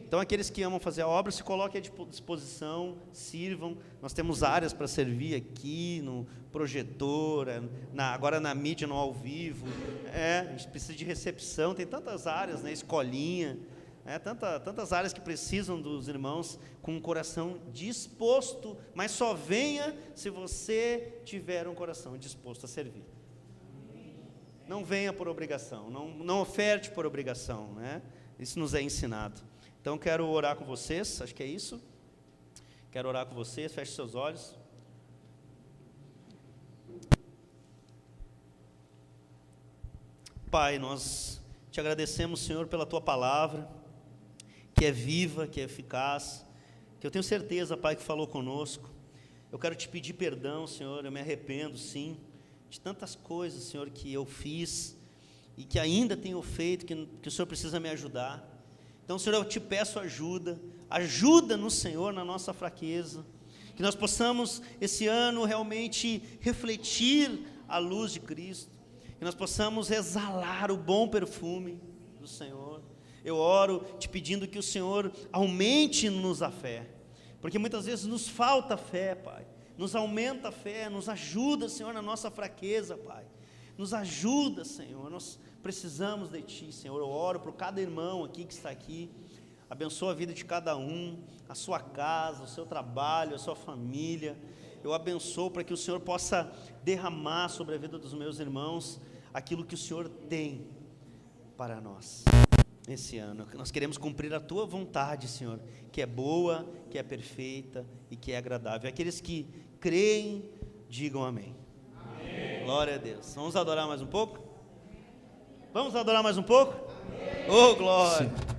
Então, aqueles que amam fazer a obra, se coloquem à disposição, sirvam. Nós temos áreas para servir aqui, no projetor, agora na mídia, no ao vivo. A gente precisa de recepção, tem tantas áreas, né? Escolinha, Tantas áreas que precisam dos irmãos com um coração disposto, mas só venha se você tiver um coração disposto a servir. Não venha por obrigação, não oferte por obrigação, né? Isso nos é ensinado. Então quero orar com vocês, acho que é isso. Quero orar com vocês, feche seus olhos. Pai, nós te agradecemos, Senhor, pela Tua palavra, que é viva, que é eficaz, que eu tenho certeza, Pai, que falou conosco. Eu quero te pedir perdão, Senhor, eu me arrependo, sim, de tantas coisas, Senhor, que eu fiz e que ainda tenho feito, que o Senhor precisa me ajudar. Então, Senhor, eu te peço ajuda-nos, Senhor, na nossa fraqueza, que nós possamos, esse ano, realmente refletir a luz de Cristo, que nós possamos exalar o bom perfume do Senhor. Eu oro te pedindo que o Senhor aumente-nos a fé, porque muitas vezes nos falta fé, Pai. Nos aumenta a fé, nos ajuda, Senhor, na nossa fraqueza, Pai. Nos ajuda, Senhor, nós precisamos de Ti, Senhor. Eu oro por cada irmão aqui que está aqui. Abençoa a vida de cada um, a sua casa, o seu trabalho, a sua família. Eu abençoo para que o Senhor possa derramar sobre a vida dos meus irmãos aquilo que o Senhor tem para nós esse ano. Nós queremos cumprir a Tua vontade, Senhor, que é boa, que é perfeita e que é agradável. Aqueles que creem, digam amém. Amém. Glória a Deus. Vamos adorar mais um pouco? Vamos adorar mais um pouco? Amém. Oh, glória! Sim.